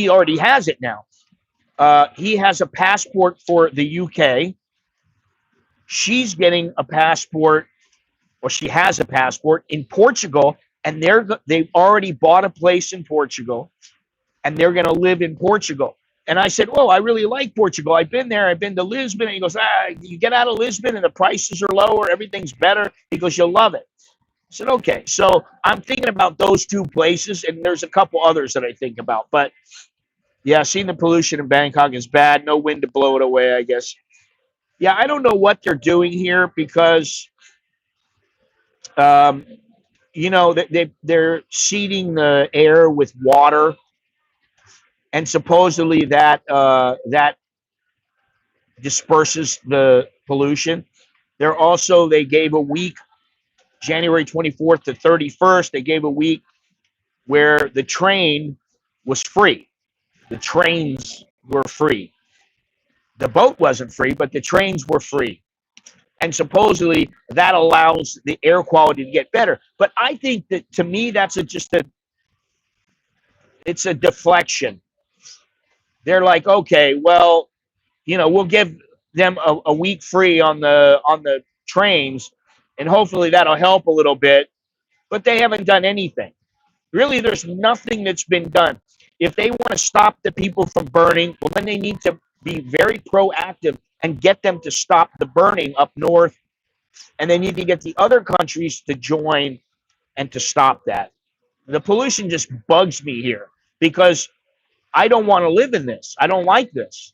already has it now. He has a passport for the UK. She's getting a passport, or she has a passport in Portugal, and they've already bought a place in Portugal, and they're going to live in Portugal. And I said, "Oh, I really like Portugal. I've been there. I've been to Lisbon." And he goes, "You get out of Lisbon, and the prices are lower. Everything's better." He goes, "You'll love it." I said, "Okay." So I'm thinking about those two places, and there's a couple others that I think about. But yeah, seeing the pollution in Bangkok is bad. No wind to blow it away, I guess. Yeah, I don't know what they're doing here because, um, they're seeding the air with water, and supposedly that disperses the pollution. They gave a week, January 24th to 31st. They gave a week where the train was free. The trains were free. The boat wasn't free, but the trains were free. And supposedly that allows the air quality to get better. But I think that, to me, that's it's a deflection. They're like, okay, well, we'll give them a week free on the trains, and hopefully that'll help a little bit. But they haven't done anything. Really, there's nothing that's been done. If they want to stop the people from burning, well, then they need to be very proactive and get them to stop the burning up north. And they need to get the other countries to join and to stop that. The pollution just bugs me here because I don't want to live in this. I don't like this.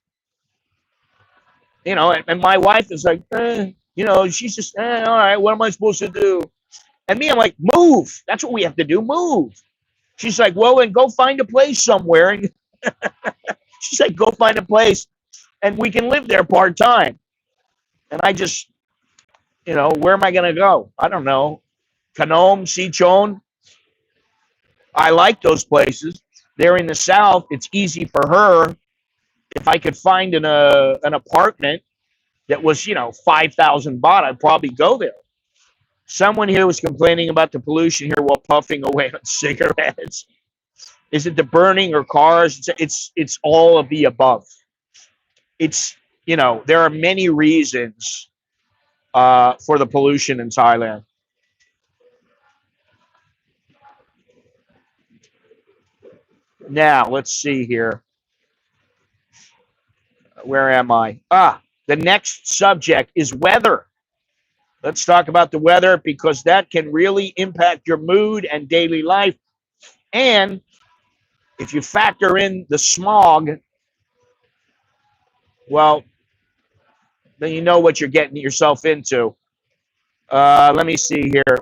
And my wife is like, she's just, all right, what am I supposed to do? And me, I'm like, move. That's what we have to do, move. She's like, well, then go find a place somewhere. And she's like, go find a place and we can live there part time. And I just, where am I going to go? I don't know. Kanom, Sichon. I like those places. They're in the south. It's easy for her. If I could find an apartment that was, 5,000 baht, I'd probably go there. Someone here was complaining about the pollution here while puffing away on cigarettes. Is it the burning or cars? It's all of the above. It's, there are many reasons for the pollution in Thailand. Now, let's see here. Where am I? The next subject is weather. Let's talk about the weather because that can really impact your mood and daily life. And if you factor in the smog, well, then you know what you're getting yourself into. Let me see here.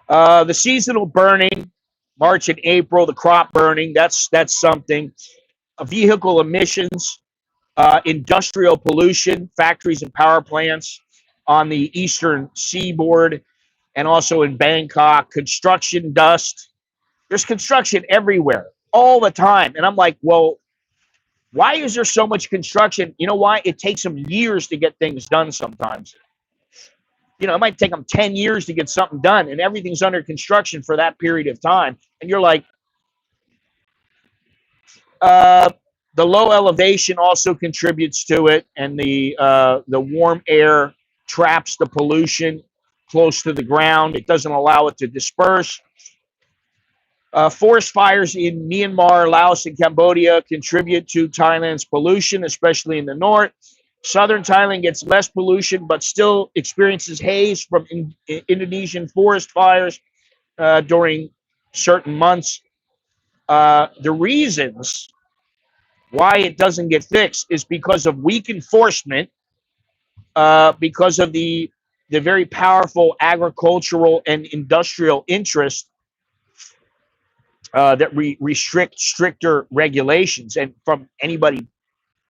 The seasonal burning, March and April, the crop burning, that's something. Vehicle emissions, industrial pollution, factories and power plants on the eastern seaboard and also in Bangkok, construction dust. There's construction everywhere all the time. And I'm like, well, why is there so much construction? You know why? It takes them years to get things done sometimes. It might take them 10 years to get something done, and everything's under construction for that period of time. And you're like, the low elevation also contributes to it, and the warm air traps the pollution close to the ground. It doesn't allow it to disperse. Forest fires in Myanmar, Laos, and Cambodia contribute to Thailand's pollution, especially in the north. Southern Thailand gets less pollution, but still experiences haze from Indonesian forest fires during certain months. The reasons why it doesn't get fixed is because of weak enforcement, because of the very powerful agricultural and industrial interest that restrict stricter regulations and from anybody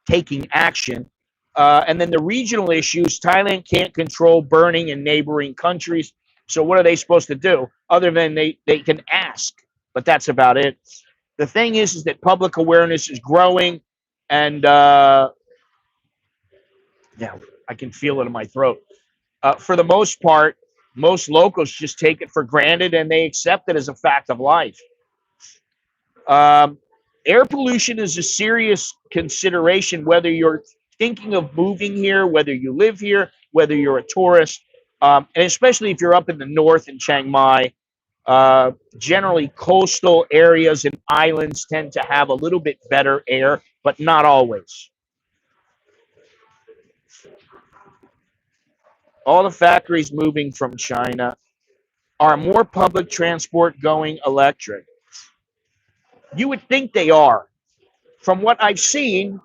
taking action. And then the regional issues, Thailand can't control burning in neighboring countries. So what are they supposed to do other than they can ask? But that's about it. The thing is that public awareness is growing, and yeah, I can feel it in my throat. For the most part, most locals just take it for granted and they accept it as a fact of life. Air pollution is a serious consideration, whether you're thinking of moving here, whether you live here, whether you're a tourist, and especially if you're up in the north in Chiang Mai. Generally, coastal areas and islands tend to have a little bit better air, but not always. All the factories moving from China. Are more public transport going electric? You would think they are. From what I've seen,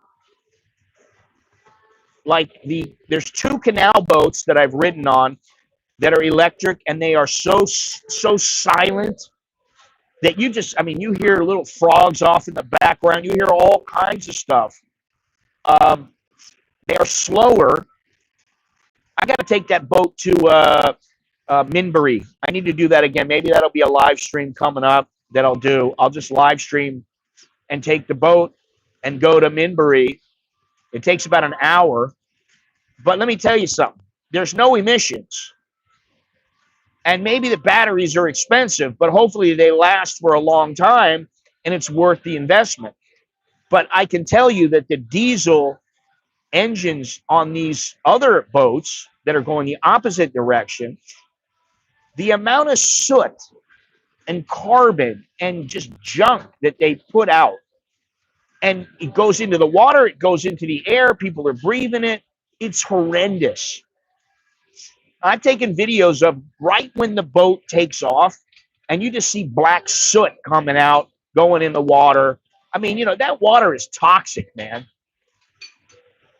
like there's two canal boats that I've ridden on that are electric, and they are so silent that you hear little frogs off in the background. You hear all kinds of stuff. They are slower. I got to take that boat to Mindy. I need to do that again. Maybe that'll be a live stream coming up that I'll do. I'll just live stream and take the boat and go to Mindy. It takes about an hour. But let me tell you something. There's no emissions. And maybe the batteries are expensive, but hopefully they last for a long time and it's worth the investment. But I can tell you that the diesel engines on these other boats that are going the opposite direction, the amount of soot and carbon and just junk that they put out, and it goes into the water, it goes into the air, people are breathing it. It's horrendous. I've taken videos of right when the boat takes off, and you just see black soot coming out, going in the water. I mean, that water is toxic, man.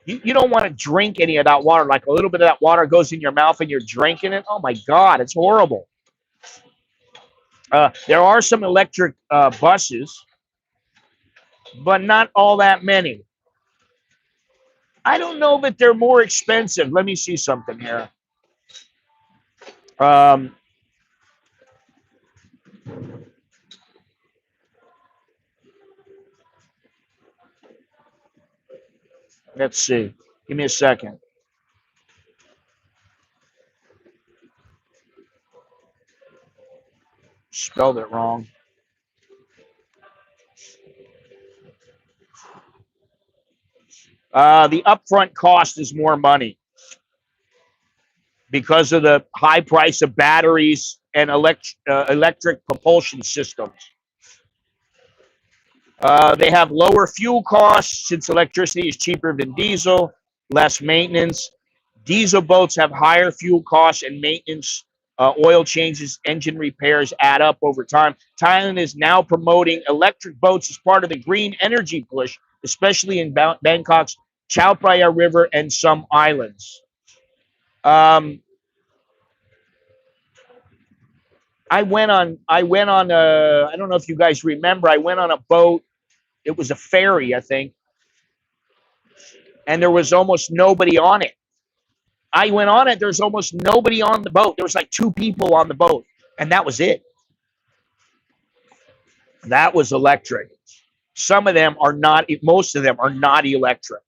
You don't want to drink any of that water. Like a little bit of that water goes in your mouth and you're drinking it. Oh, my God, it's horrible. There are some electric buses, but not all that many. I don't know that they're more expensive. Let me see something here. Let's see. Give me a second. Spelled it wrong. The upfront cost is more money because of the high price of batteries and electric propulsion systems. They have lower fuel costs since electricity is cheaper than diesel, less maintenance. Diesel boats have higher fuel costs and maintenance. Oil changes, engine repairs add up over time. Thailand is now promoting electric boats as part of the green energy push, especially in Bangkok's Chao Phraya River and some islands. I went on. I don't know if you guys remember. I went on a boat. It was a ferry, I think, and there was almost nobody on it. I went on it. There's almost nobody on the boat. There was like two people on the boat, and that was it. That was electric. Some of them are not. Most of them are not electric.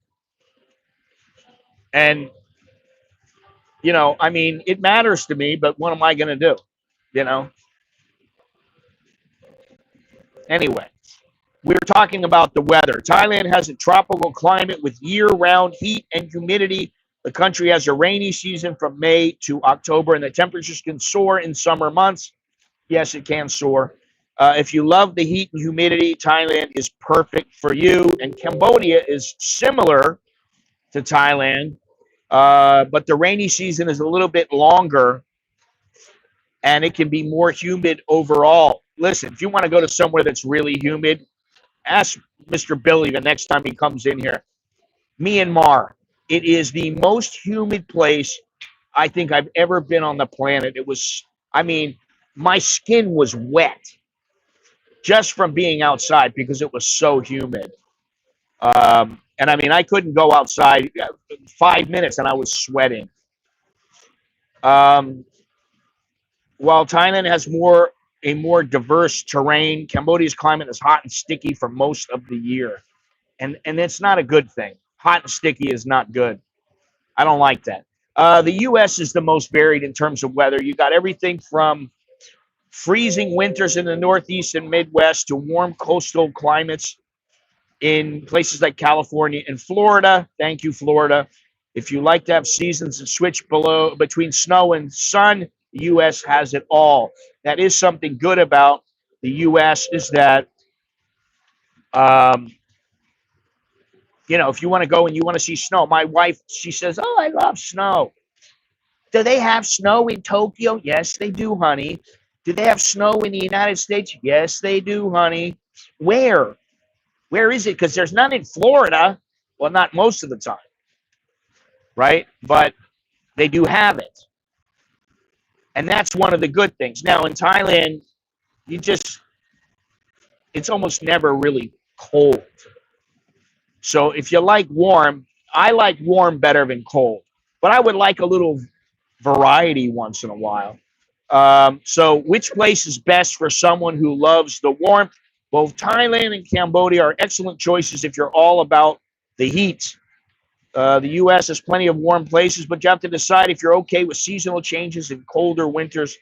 And it matters to me. But what am I going to do? Anyway, we're talking about the weather. Thailand has a tropical climate with year-round heat and humidity. The country has a rainy season from May to October, and the temperatures can soar in summer months. Yes, it can soar. If you love the heat and humidity, Thailand is perfect for you. And Cambodia is similar to Thailand. But the rainy season is a little bit longer and it can be more humid overall. Listen, if you want to go to somewhere that's really humid, ask Mr. Billy the next time he comes in here. Myanmar. It is the most humid place I think I've ever been on the planet. It was, I mean, my skin was wet just from being outside because it was so humid. And I mean, I couldn't go outside 5 minutes and I was sweating. Um, while Thailand has a more diverse terrain, Cambodia's climate is hot and sticky for most of the year. And it's not a good thing. Hot and sticky is not good. I don't like that. The U.S. is the most varied in terms of weather. You got everything from freezing winters in the Northeast and Midwest to warm coastal climates in places like California and Florida. Thank you, Florida. If you like to have seasons that switch between snow and sun, the U.S. has it all. That is something good about the U.S. is that, um, if you want to go and you want to see snow, my wife, she says, "Oh, I love snow." Do they have snow in Tokyo? Yes, they do, honey. Do they have snow in the United States? Yes, they do, honey. Where? Where is it? Because there's none in Florida. Well, not most of the time, right? But they do have it. And that's one of the good things. Now, in Thailand, it's almost never really cold. So if you like warm, I like warm better than cold. But I would like a little variety once in a while. So which place is best for someone who loves the warmth? Both Thailand and Cambodia are excellent choices if you're all about the heat. The U.S. has plenty of warm places, but you have to decide if you're okay with seasonal changes and colder winters.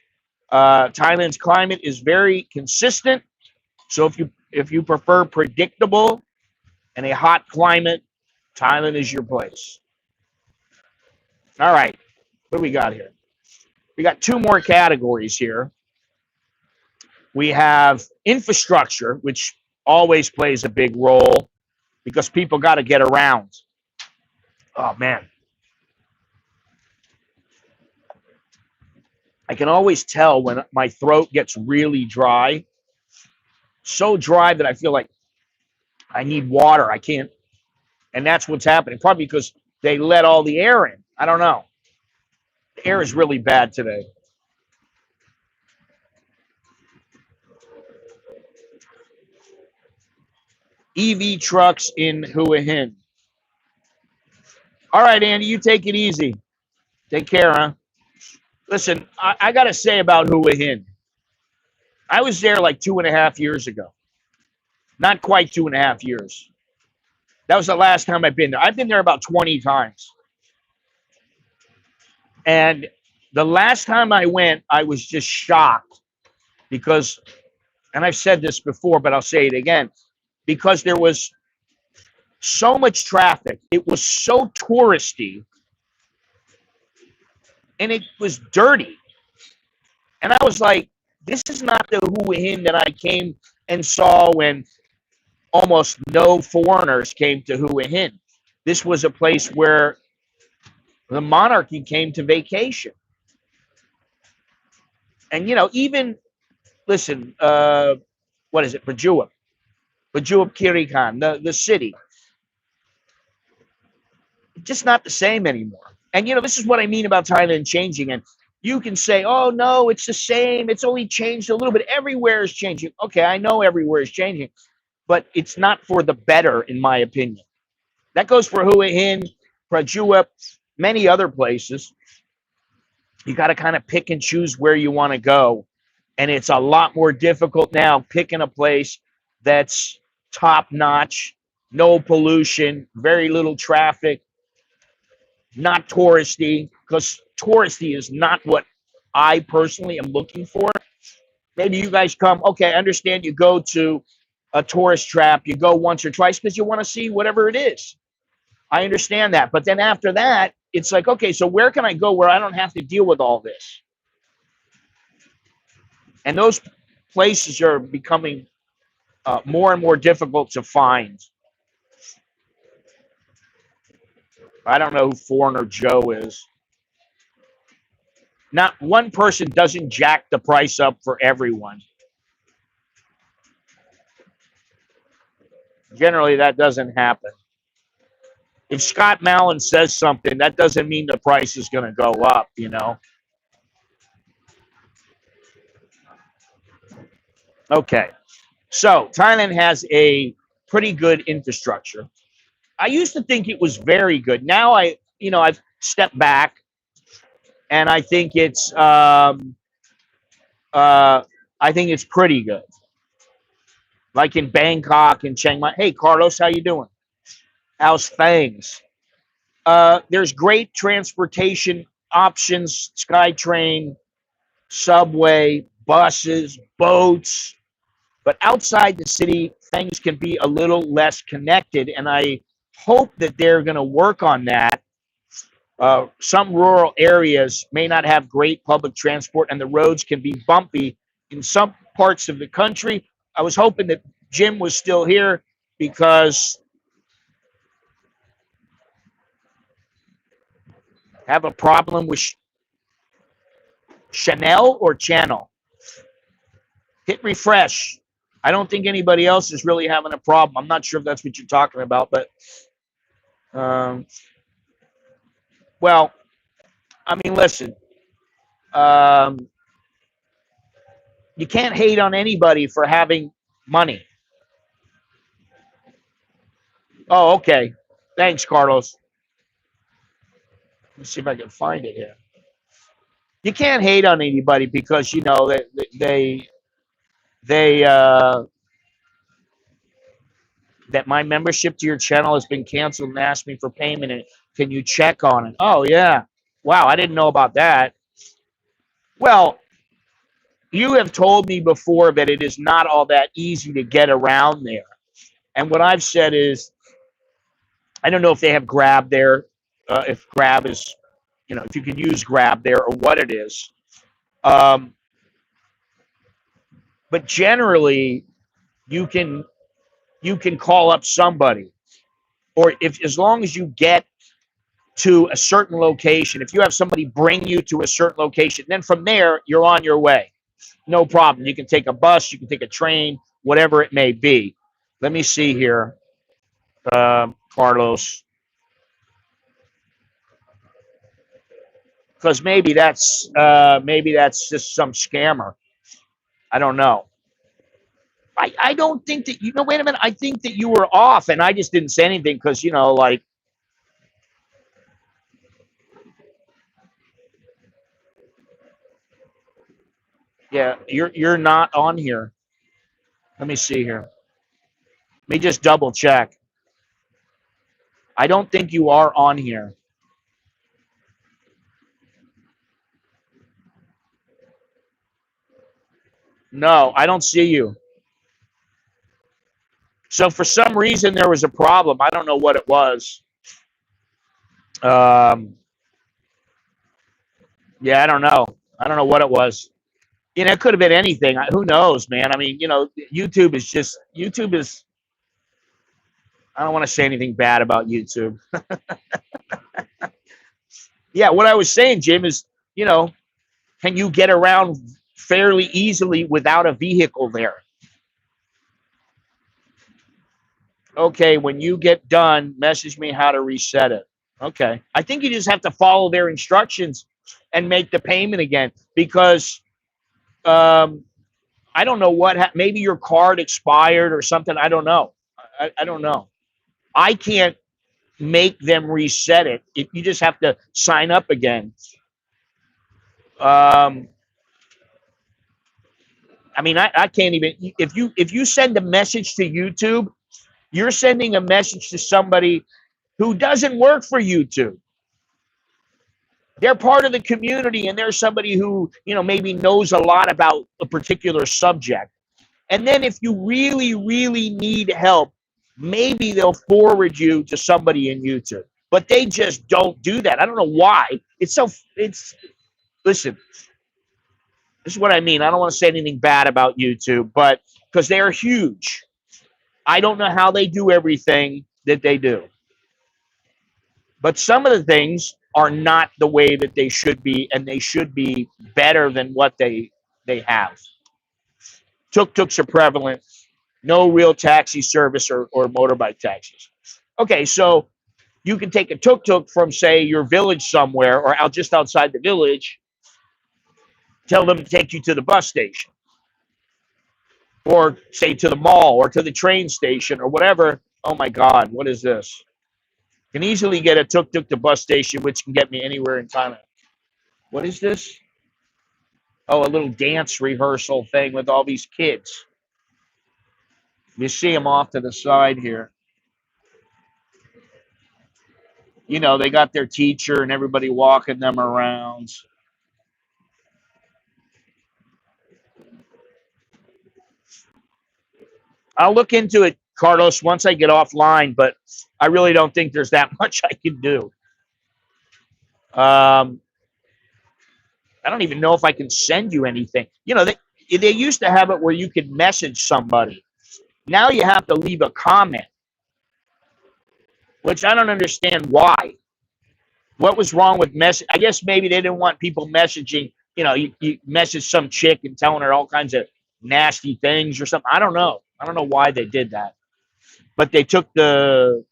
Thailand's climate is very consistent, so if you prefer predictable and a hot climate, Thailand is your place. All right, what do we got here? We got two more categories here. We have infrastructure, which always plays a big role because people got to get around. Oh, man. I can always tell when my throat gets really dry, so dry that I feel like I need water. I can't. And that's what's happening. Probably because they let all the air in. I don't know. The air is really bad today. EV trucks in Hua Hin. All right, Andy, you take it easy. Take care, huh? Listen, I got to say about Hua Hin. I was there like 2.5 years ago. Not quite 2.5 years. That was the last time I've been there. I've been there about 20 times. And the last time I went, I was just shocked because, and I've said this before, but I'll say it again, because there was so much traffic. It was so touristy and it was dirty. And I was like, this is not the Hua Hin that I came and saw when almost no foreigners came to Hua Hin. This was a place where the monarchy came to vacation. And, even, listen, what is it, Prajuap Kirikan, the city. Just not the same anymore. And, this is what I mean about Thailand changing. And you can say, oh, no, it's the same. It's only changed a little bit. Everywhere is changing. Okay, I know everywhere is changing. But it's not for the better, in my opinion. That goes for Hua Hin, Prajuap, many other places. You got to kind of pick and choose where you want to go. And it's a lot more difficult now picking a place that's top notch, no pollution, very little traffic, not touristy, because touristy is not what I personally am looking for. Maybe you guys come, okay, I understand you go to a tourist trap, you go once or twice because you want to see whatever it is. I understand that. But then after that, it's like, okay, so where can I go where I don't have to deal with all this? And those places are becoming more and more difficult to find. I don't know who Foreigner Joe is. Not one person doesn't jack the price up for everyone. Generally, that doesn't happen. If Scott Mallon says something, that doesn't mean the price is going to go up, you know? Okay. So Thailand has a pretty good infrastructure. I used to think it was very good. Now I've stepped back and I think it's pretty good. Like in Bangkok and Chiang Mai. Hey, Carlos, how you doing? How's things? There's great transportation options: SkyTrain, subway, buses, boats. But outside the city, things can be a little less connected, and I hope that they're going to work on that. Some rural areas may not have great public transport, and the roads can be bumpy in some parts of the country. I was hoping that Jim was still here because I have a problem with Chanel or Channel. Hit refresh. I don't think anybody else is really having a problem. I'm not sure if that's what you're talking about, but um, well, I mean, listen, um, you can't hate on anybody for having money. Oh, okay. Thanks, Carlos. Let's see if I can find it here. You can't hate on anybody because you know that they that my membership to your channel has been canceled and asked me for payment. And can you check on it? Oh yeah. Wow, I didn't know about that. Well, you have told me before that it is not all that easy to get around there. And what I've said is, I don't know if they have Grab there, if Grab is, if you can use Grab there or what it is. Um, but generally, you can you can call up somebody, or if as long as you get to a certain location, if you have somebody bring you to a certain location, then from there you're on your way. No problem. You can take a bus, you can take a train, whatever it may be. Let me see here, Carlos, because maybe that's just some scammer. I don't know. I don't think that wait a minute. I think that you were off, and I just didn't say anything because like yeah, you're not on here. Let me see here. Let me just double check. I don't think you are on here. No, I don't see you. So for some reason there was a problem. I don't know what it was. Um, yeah, I don't know. I don't know what it was. It could have been anything. Who knows, man? I mean, YouTube is. I don't want to say anything bad about YouTube. Yeah, what I was saying, Jim, is can you get around fairly easily without a vehicle there? Okay, when you get done, message me how to reset it. Okay. I think you just have to follow their instructions and make the payment again because I don't know maybe your card expired or something. I don't know. I don't know. I can't make them reset it. You just have to sign up again. Um, I mean, I can't even. If you send a message to YouTube, you're sending a message to somebody who doesn't work for YouTube. They're part of the community, and they're somebody who maybe knows a lot about a particular subject. And then if you really, really need help, maybe they'll forward you to somebody in YouTube. But they just don't do that. I don't know why. Listen, this is what I mean. I don't want to say anything bad about YouTube, but because they are huge. I don't know how they do everything that they do. But some of the things are not the way that they should be, and they should be better than what they have. Tuk-tuks are prevalent. No real taxi service or motorbike taxis. Okay, so you can take a tuk-tuk from, say, your village somewhere or out just outside the village, tell them to take you to the bus station or, say, to the mall or to the train station or whatever. Oh, my God, what is this? Can easily get a tuk-tuk to bus station, which can get me anywhere in Thailand. What is this? Oh, a little dance rehearsal thing with all these kids. You see them off to the side here. You know, they got their teacher and everybody walking them around. I'll look into it, Carlos, once I get offline, but I really don't think there's that much I can do. I don't even know if I can send you anything. You know, they used to have it where you could message somebody. Now you have to leave a comment, which I don't understand why. What was wrong with message? I guess maybe they didn't want people messaging. You know, you message some chick and telling her all kinds of nasty things or something. I don't know. I don't know why they did that, but they took the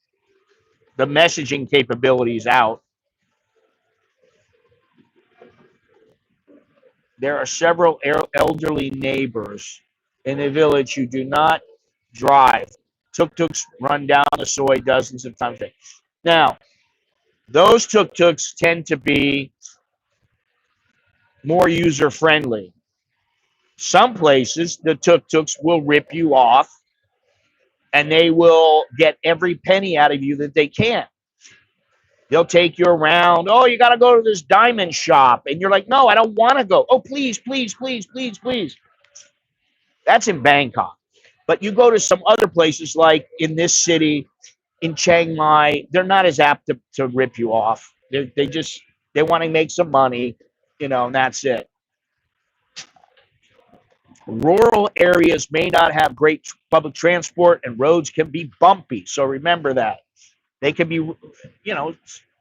messaging capabilities out. There are several elderly neighbors in the village who do not drive. Tuk-tuks run down the soy dozens of times a day. Now, those tuk-tuks tend to be more user-friendly. Some places, the tuk-tuks will rip you off, and they will get every penny out of you that they can. They'll take you around. Oh, you got to go to this diamond shop. And you're like, no, I don't want to go. Oh, please, please, please, please, please. That's in Bangkok. But you go to some other places like in this city, in Chiang Mai, they're not as apt to rip you off. They want to make some money, and that's it. Rural areas may not have great public transport and roads can be bumpy. So remember that. They can be,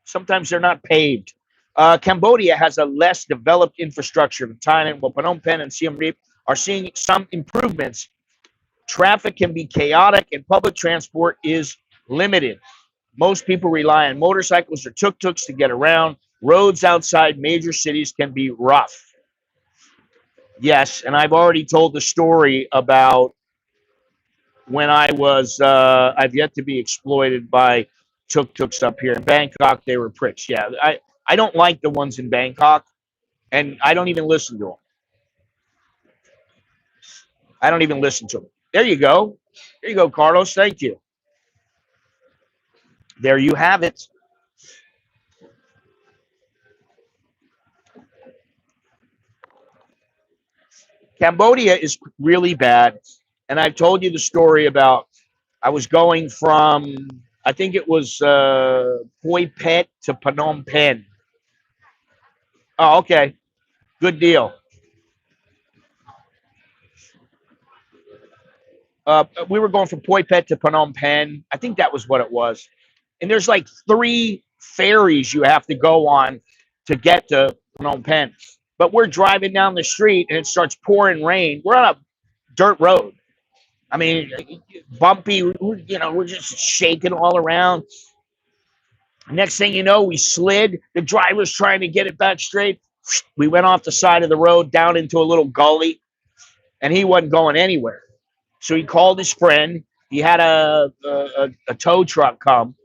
sometimes they're not paved. Cambodia has a less developed infrastructure than Thailand, while Phnom Penh and Siem Reap are seeing some improvements. Traffic can be chaotic and public transport is limited. Most people rely on motorcycles or tuk-tuks to get around. Roads outside major cities can be rough. Yes, and I've already told the story about when I've yet to be exploited by tuk-tuks up here in Bangkok. They were pricks. Yeah, I don't like the ones in Bangkok, and I don't even listen to them. I don't even listen to them. There you go. There you go, Carlos. Thank you. There you have it. Cambodia is really bad. And I've told you the story about I was going from, I think it was Poi Pet to Phnom Penh. Oh, okay. Good deal. We were going from Poi Pet to Phnom Penh. I think that was what it was. And there's like 3 ferries you have to go on to get to Phnom Penh. But we're driving down the street and it starts pouring rain. We're on a dirt road. I mean, bumpy, we're just shaking all around. Next thing you know, we slid. The driver's trying to get it back straight. We went off the side of the road down into a little gully, and he wasn't going anywhere. So he called his friend. He had a tow truck come.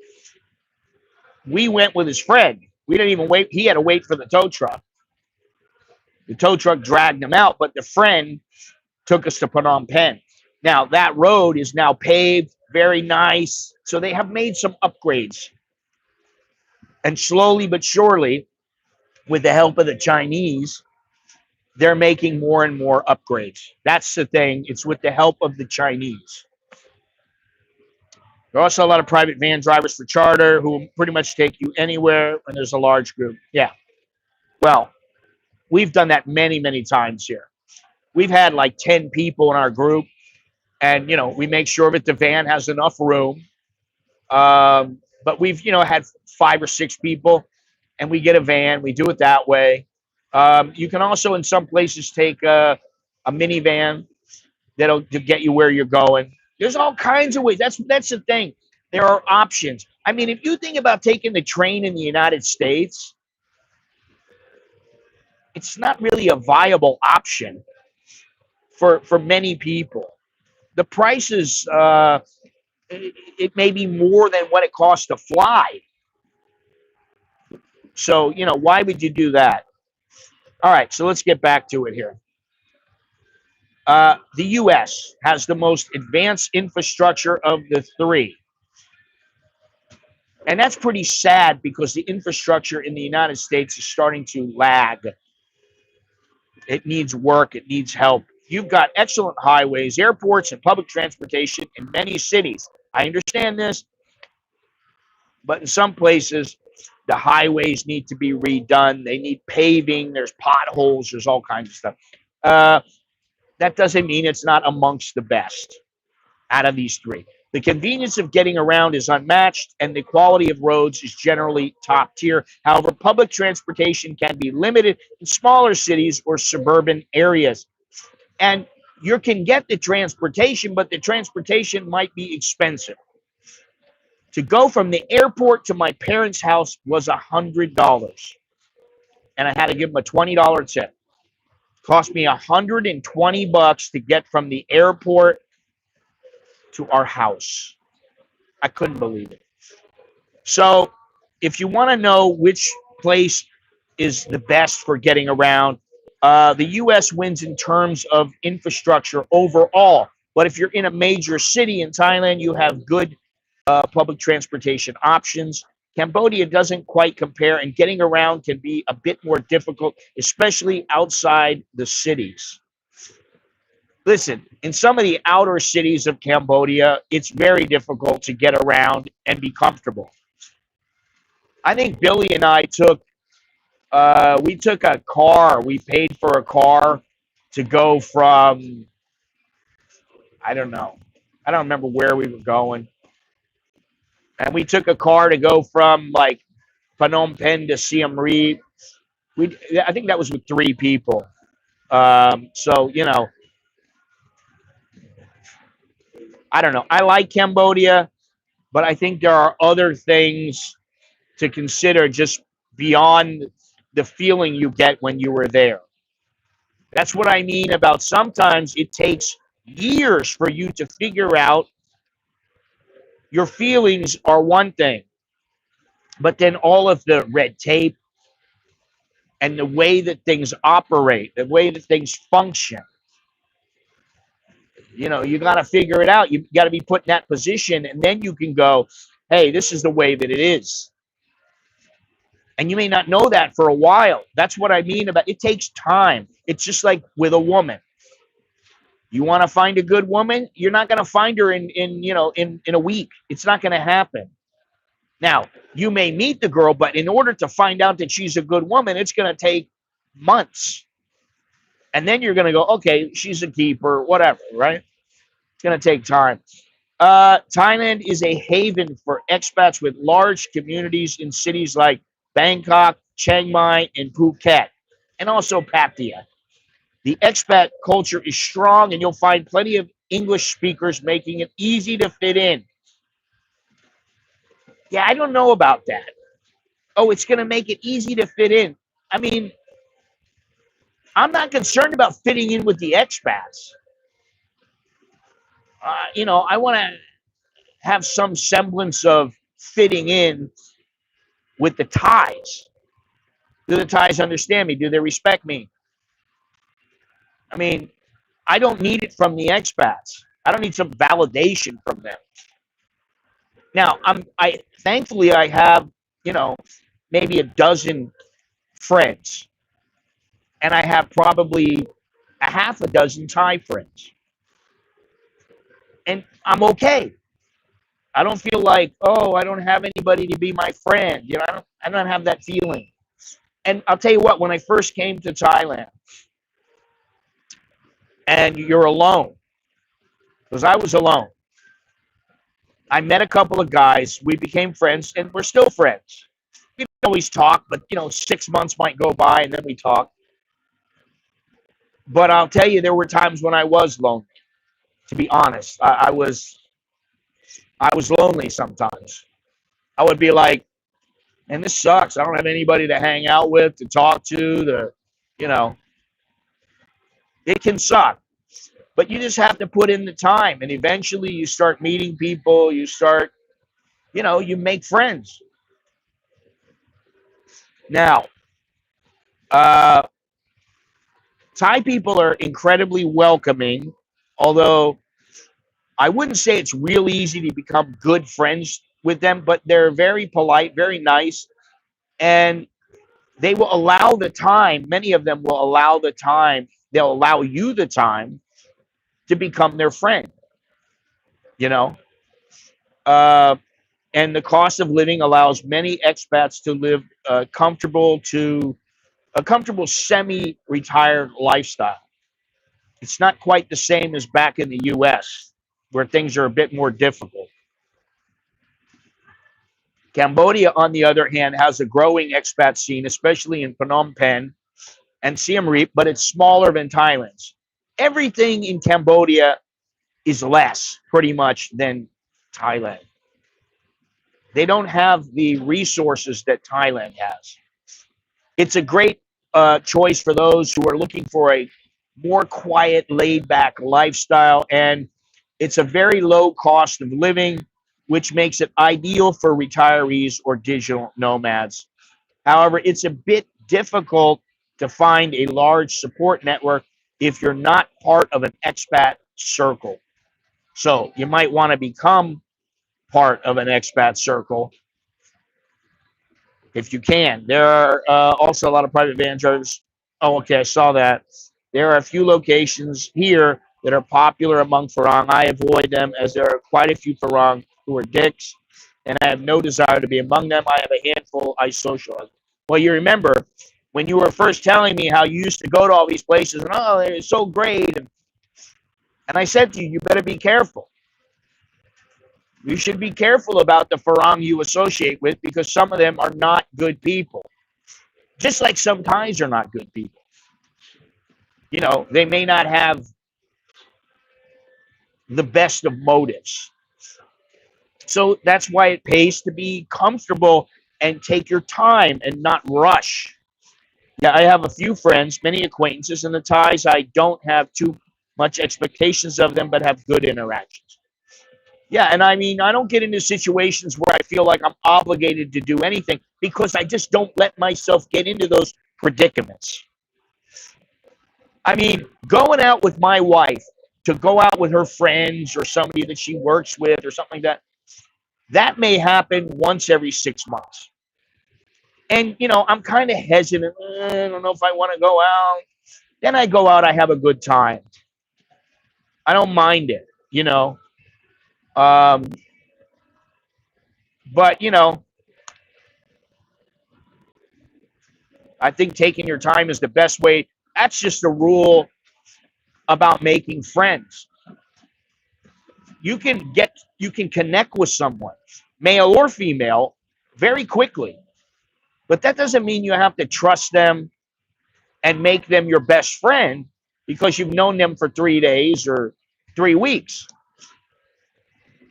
We went with his friend. We didn't even wait. He had to wait for the tow truck. The tow truck dragged him out, but the friend took us to Phnom Penh. Now, that road is now paved, very nice. So they have made some upgrades. And slowly but surely, with the help of the Chinese, they're making more and more upgrades. That's the thing. It's with the help of the Chinese. There are also a lot of private van drivers for charter who pretty much take you anywhere, and there's a large group. Yeah. Well, we've done that many, many times here. We've had like 10 people in our group, and we make sure that the van has enough room. but we've had 5 or 6 people, and we get a van. We do it that way. You can also in some places take a minivan that'll to get you where you're going. There's all kinds of ways. That's the thing. There are options. I mean, if you think about taking the train in the United States, it's not really a viable option for many people. The prices, it may be more than what it costs to fly. So, why would you do that? All right, so let's get back to it here. The U.S. has the most advanced infrastructure of the three. And that's pretty sad because the infrastructure in the United States is starting to lag. It needs work, it needs help. You've got excellent highways, airports, and public transportation in many cities. I understand this, but in some places, the highways need to be redone. They need paving, there's potholes, there's all kinds of stuff. That doesn't mean it's not amongst the best out of these three. The convenience of getting around is unmatched, and the quality of roads is generally top tier. However, public transportation can be limited in smaller cities or suburban areas. And you can get the transportation, but the transportation might be expensive. To go from the airport to my parents' house was $100, and I had to give them a $20 tip. It cost me $120 to get from the airport to our house. I couldn't believe it. So, if you want to know which place is the best for getting around, the U.S. wins in terms of infrastructure overall. But if you're in a major city in Thailand, you have good public transportation options. Cambodia doesn't quite compare, and getting around can be a bit more difficult, especially outside the cities. Listen, in some of the outer cities of Cambodia, it's very difficult to get around and be comfortable. I think Billy and I we took a car. We paid for a car to go from, I don't know. I don't remember where we were going. And we took a car to go from like Phnom Penh to Siem Reap. I think that was with 3 people. So, I don't know. I like Cambodia, but I think there are other things to consider just beyond the feeling you get when you were there. That's what I mean about sometimes it takes years for you to figure out your feelings are one thing, but then all of the red tape and the way that things operate, the way that things function, you got to figure it out. You got to be put in that position, and then you can go, hey, this is the way that it is. And you may not know that for a while. That's what I mean about it takes time. It's just like with a woman. You want to find a good woman, you're not going to find her in a week. It's not going to happen. Now, you may meet the girl, but in order to find out that she's a good woman, it's going to take months. And then you're going to go, okay, she's a keeper, whatever, right? It's going to take time. Thailand is a haven for expats with large communities in cities like Bangkok, Chiang Mai, and Phuket, and also Pattaya. The expat culture is strong, and you'll find plenty of English speakers, making it easy to fit in. Yeah, I don't know about that. Oh, it's going to make it easy to fit in. I mean, I'm not concerned about fitting in with the expats. I want to have some semblance of fitting in with the Thais. Do the Thais understand me? Do they respect me? I mean, I don't need it from the expats. I don't need some validation from them. Now, I thankfully I have, maybe a dozen friends, and I have probably a half a dozen Thai friends, and I'm okay. I don't feel like, oh, I don't have anybody to be my friend. I don't have that feeling. And I'll tell you what, when I first came to Thailand, and you're alone, because I was alone. I met a couple of guys. We became friends, and we're still friends. We don't always talk, but 6 months might go by, and then we talk. But I'll tell you, there were times when I was lonely. To be honest, I was lonely sometimes. I would be like, "And this sucks. I don't have anybody to hang out with, to talk to. You know, it can suck." But you just have to put in the time, and eventually you start meeting people. You start, you make friends. Now, uh, Thai people are incredibly welcoming, although I wouldn't say it's real easy to become good friends with them, but they're very polite, very nice, and they will allow the time. Many of them will allow the time. They'll allow you the time to become their friend, you know. Uh, and the cost of living allows many expats to live a comfortable semi-retired lifestyle. It's not quite the same as back in the U.S., where things are a bit more difficult. Cambodia, on the other hand, has a growing expat scene, especially in Phnom Penh and Siem Reap, but it's smaller than Thailand's. Everything in Cambodia is less, pretty much, than Thailand. They don't have the resources that Thailand has. It's a great choice for those who are looking for a more quiet, laid back lifestyle. And it's a very low cost of living, which makes it ideal for retirees or digital nomads. However, it's a bit difficult to find a large support network if you're not part of an expat circle. So you might want to become part of an expat circle if you can. There are also a lot of private van drivers. Oh, okay, I saw that. There are a few locations here that are popular among Farang. I avoid them as there are quite a few Farang who are dicks, and I have no desire to be among them. I have a handful I socialize. Well, you remember when you were first telling me how you used to go to all these places, and oh, they're so great. And I said to you, you better be careful. You should be careful about the Farang you associate with because some of them are not good people. Just like some Thais are not good people. They may not have the best of motives. So that's why it pays to be comfortable and take your time and not rush. Yeah, I have a few friends, many acquaintances, and the Thais, I don't have too much expectations of them, but have good interactions. Yeah, and I mean, I don't get into situations where I feel like I'm obligated to do anything because I just don't let myself get into those predicaments. I mean, going out with my wife to go out with her friends or somebody that she works with or something like that, that may happen once every 6 months. And, I'm kind of hesitant. I don't know if I want to go out. Then I go out, I have a good time. I don't mind it. Um, but, I think taking your time is the best way. That's just a rule about making friends. You can connect with someone, male or female, very quickly. But that doesn't mean you have to trust them and make them your best friend because you've known them for 3 days or 3 weeks.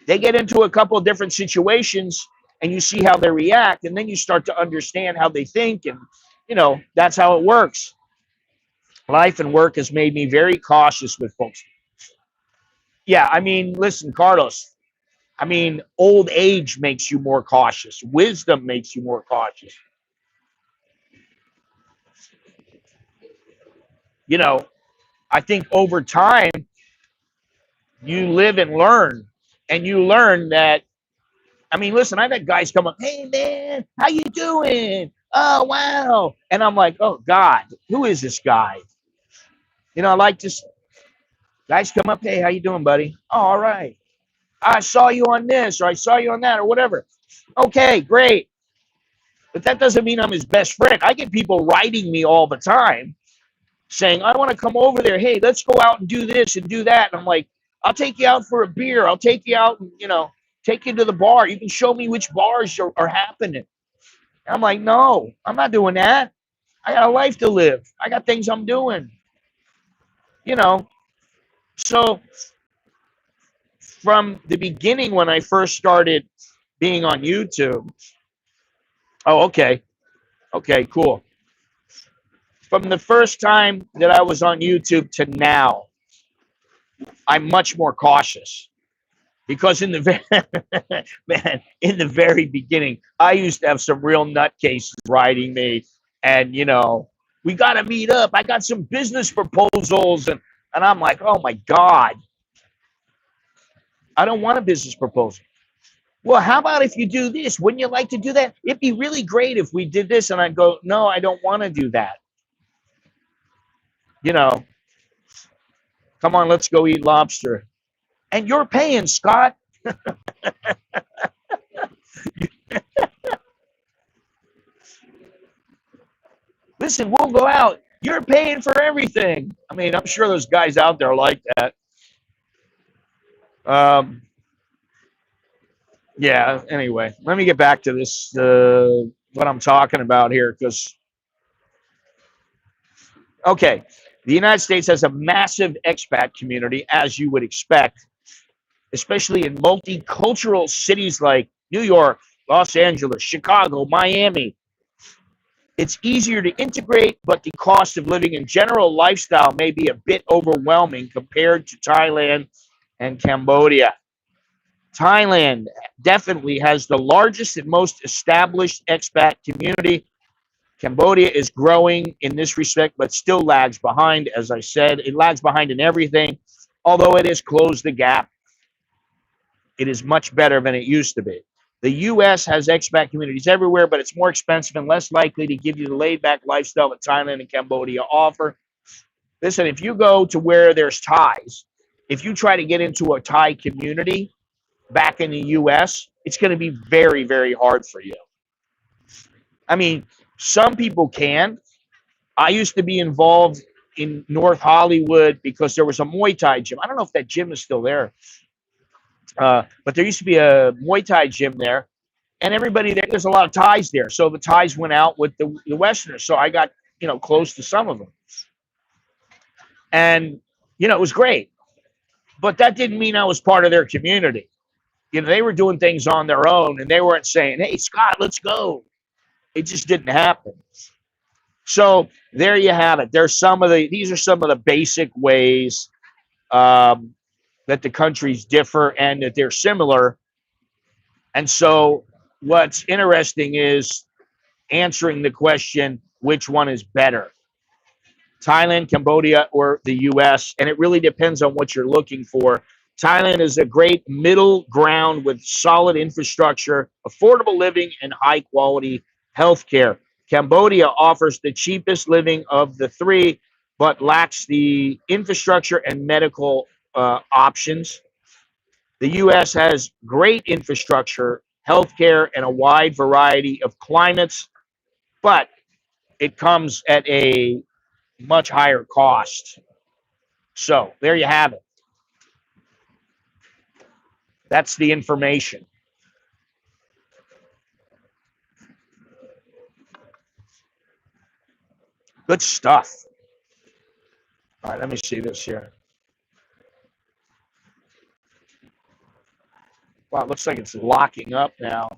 They get into a couple of different situations and you see how they react, and then you start to understand how they think, and that's how it works. Life and work has made me very cautious with folks. Yeah, I mean, listen, Carlos, I mean, old age makes you more cautious. Wisdom makes you more cautious. You know, I think over time, you live and learn. And you learn that, I mean, listen, I've had guys come up, hey, man, how you doing? Oh, wow. And I'm like, oh, God, who is this guy? I like just, guys come up, hey, how you doing, buddy? Oh, all right. I saw you on this, or I saw you on that, or whatever. Okay, great. But that doesn't mean I'm his best friend. I get people writing me all the time saying, I want to come over there. Hey, let's go out and do this and do that. And I'm like, I'll take you out for a beer. I'll take you out. And, Take you to the bar. You can show me which bars are happening. I'm like, no, I'm not doing that. I got a life to live. I got things I'm doing. You know, so from the beginning when I first started being on YouTube, oh, okay, cool. From the first time that I was on YouTube to now, I'm much more cautious because in the man, in the very beginning, I used to have some real nutcases writing me, and we got to meet up. I got some business proposals, and I'm like, oh my god, I don't want a business proposal. Well, how about if you do this? Wouldn't you like to do that? It'd be really great if we did this. And I go, no, I don't want to do that. Come on, let's go eat lobster. And you're paying, Scott. Listen, we'll go out. You're paying for everything. I mean, I'm sure those guys out there like that. Yeah, anyway, let me get back to this, what I'm talking about here, because, okay, the United States has a massive expat community, as you would expect, especially in multicultural cities like New York, Los Angeles, Chicago, Miami. It's easier to integrate, but the cost of living in general lifestyle may be a bit overwhelming compared to Thailand and Cambodia. Thailand definitely has the largest and most established expat community. Cambodia is growing in this respect, but still lags behind. As I said, it lags behind in everything, although it has closed the gap. It is much better than it used to be. The U.S. has expat communities everywhere, but it's more expensive and less likely to give you the laid-back lifestyle that Thailand and Cambodia offer. Listen, if you go to where there's Thais, if you try to get into a Thai community back in the U.S., it's going to be very, very hard for you. I mean, some people can. I used to be involved in North Hollywood because there was a Muay Thai gym. I don't know if that gym is still there. But there used to be a Muay Thai gym there, and everybody there's a lot of Thais there. So the Thais went out with the Westerners. So I got, close to some of them. And, it was great. But that didn't mean I was part of their community. They were doing things on their own, and they weren't saying, hey, Scott, let's go. It just didn't happen. So there you have it. These are some of the basic ways that the countries differ and that they're similar. And so what's interesting is answering the question, which one is better? Thailand, Cambodia, or the U.S.? And it really depends on what you're looking for. Thailand is a great middle ground with solid infrastructure, affordable living, and high-quality healthcare. Cambodia offers the cheapest living of the three, but lacks the infrastructure and medical options. The U.S. has great infrastructure, healthcare, and a wide variety of climates, but it comes at a much higher cost. So there you have it. That's the information. Good stuff. All right, let me see this here. Wow, it looks like it's locking up now.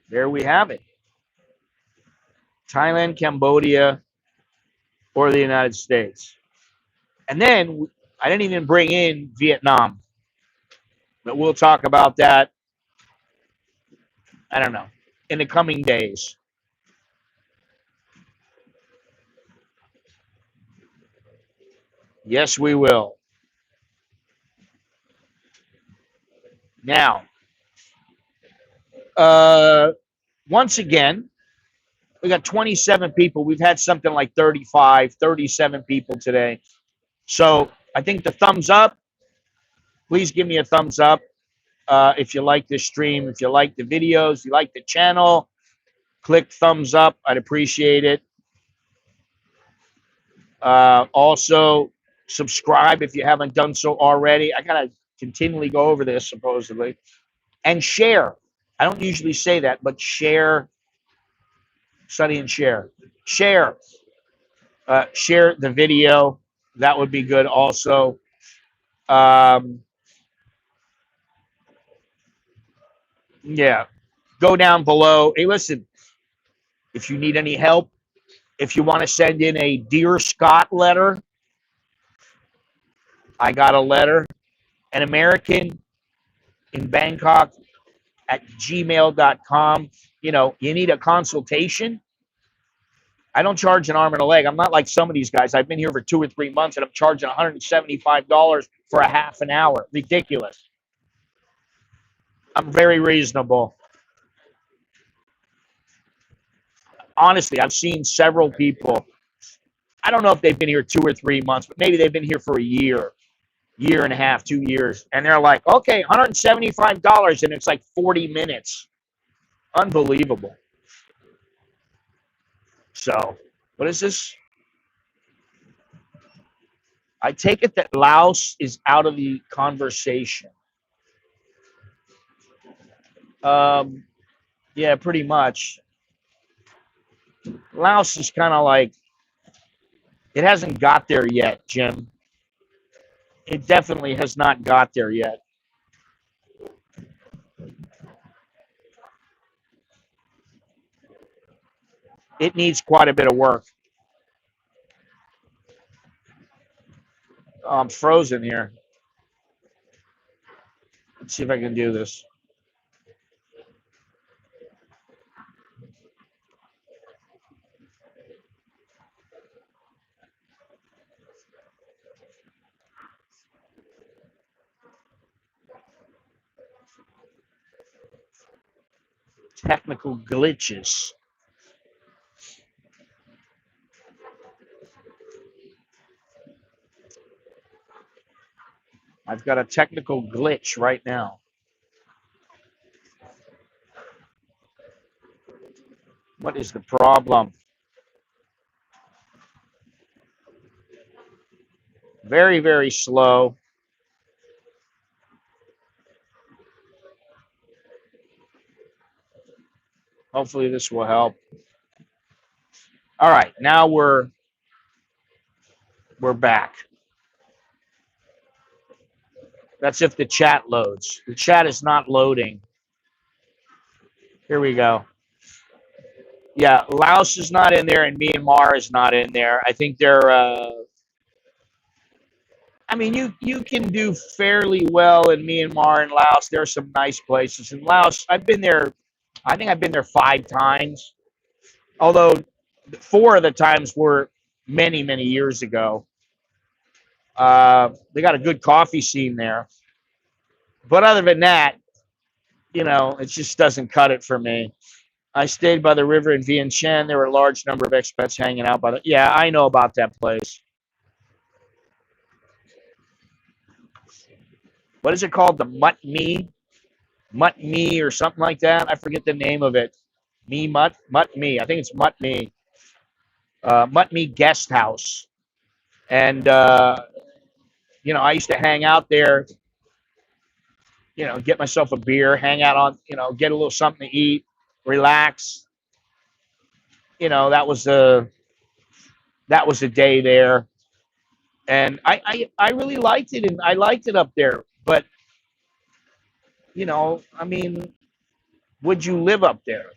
There we have it. Thailand, Cambodia, or the United States. And then I didn't even bring in Vietnam. But we'll talk about that, I don't know, in the coming days. Yes, we will. Now, once again, we got 27 people. We've had something like 35, 37 people today. So I think the thumbs up, please give me a thumbs up if you like this stream, if you like the videos, you like the channel. click thumbs up. I'd appreciate it. Also, subscribe if you haven't done so already. I gotta continually go over this supposedly, and share. I don't usually say that, but share, study and share. Share. Share the video. That would be good also. Yeah. Go down below. Hey, listen, if you need any help, if you want to send in a Dear Scott letter, I got a letter. An American in Bangkok at gmail.com. You need a consultation. I don't charge an arm and a leg. I'm not like some of these guys. I've been here for 2 or 3 months and I'm charging $175 for a half an hour. Ridiculous. I'm very reasonable. Honestly, I've seen several people. I don't know if they've been here 2 or 3 months, but maybe they've been here for a year and a half, 2 years. And they're like, okay, $175. And it's like 40 minutes. Unbelievable. So, what is this? I take it that Laos is out of the conversation. Yeah, pretty much. Laos is kind of like, it hasn't got there yet, Jim. It definitely has not got there yet. It needs quite a bit of work. Oh, I'm frozen here. Let's see if I can do this. Technical glitches. I've got a technical glitch right now. What is the problem? Very, very slow. Hopefully this will help. All right, now we're back. That's if the chat loads. The chat is not loading. Here we go. Yeah, Laos is not in there and Myanmar is not in there. I think they're I mean, you can do fairly well in Myanmar and Laos. There are some nice places. In Laos, I've been there, I think I've been there 5 times. Although 4 of the times were many, many years ago. They got a good coffee scene there. But other than that, it just doesn't cut it for me. I stayed by the river in Vientiane. There were a large number of expats hanging out by the. Yeah, I know about that place. What is it called? The Mut Me or something like that. I forget the name of it. Mut Me. I think it's Mut Me. Mut Me Guest House. And I used to hang out there. Get myself a beer, hang out on. Get a little something to eat, relax. That was a day there, and I really liked it, and I liked it up there. But I mean, would you live up there?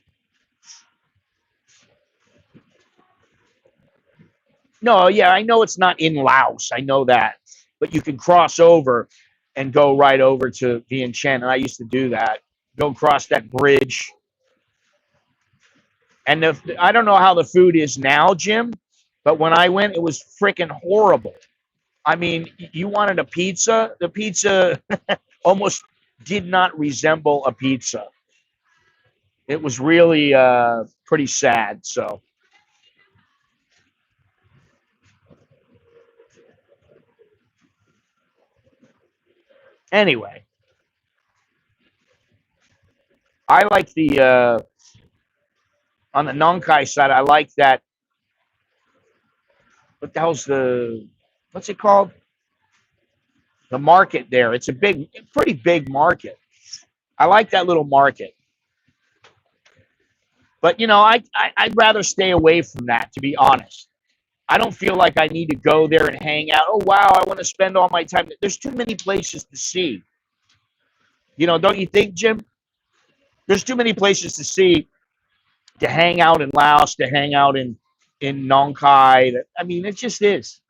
No, yeah, I know it's not in Laos. I know that, but you can cross over and go right over to Vientiane, and I used to do that. Go across that bridge, and I don't know how the food is now, Jim, but when I went, it was freaking horrible. I mean, you wanted a pizza. The pizza almost did not resemble a pizza. It was really pretty sad. So anyway, I like the On the Nong Khai side, I like that. What the hell's what's it called? The market there. It's a pretty big market. I like that little market. But I'd rather stay away from that, to be honest. I don't feel like I need to go there and hang out. Oh wow, I want to spend all my time. There's too many places to see. Don't you think, Jim? There's too many places to see, to hang out in Laos, to hang out in Nong Khai. I mean, it just is.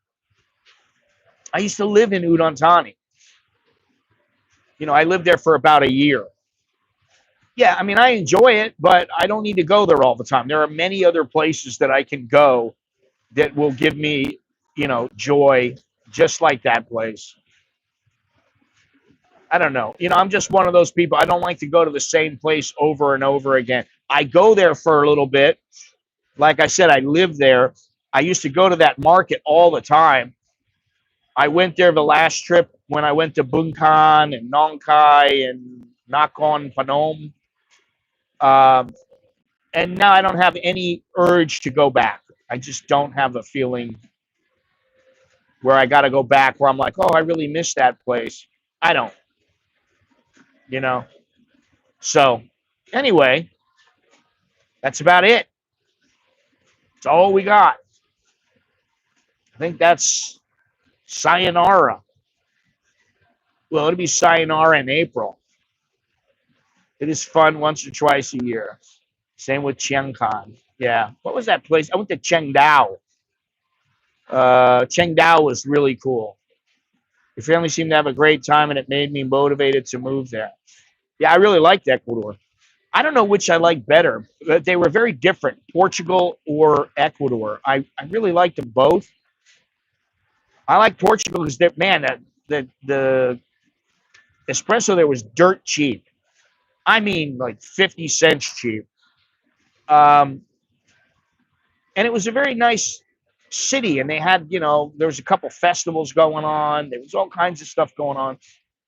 I used to live in Udon Thani. I lived there for about a year. Yeah, I mean, I enjoy it, but I don't need to go there all the time. There are many other places that I can go that will give me, joy, just like that place. I don't know. I'm just one of those people. I don't like to go to the same place over and over again. I go there for a little bit. Like I said, I live there. I used to go to that market all the time. I went there the last trip when I went to Bungkan and Nong Khai and Nakhon Phanom. And now I don't have any urge to go back. I just don't have a feeling where I got to go back where I'm like, oh, I really miss that place. I don't, you know. So anyway, that's about it. That's all we got. I think that's sayonara. Well, it'll be sayonara in April. It is fun once or twice a year. Same with Chiang Khan. Yeah. What was that place? I went to Chengdao. Chengdao was really cool. Your family seemed to have a great time, and it made me motivated to move there. Yeah, I really liked Ecuador. I don't know which I like better. But they were very different, Portugal or Ecuador. I really liked them both. I like Portugal because, man, the espresso there was dirt cheap. I mean, like 50 cents cheap. Um, and it was a very nice city, and they had, there was a couple festivals going on. There was all kinds of stuff going on.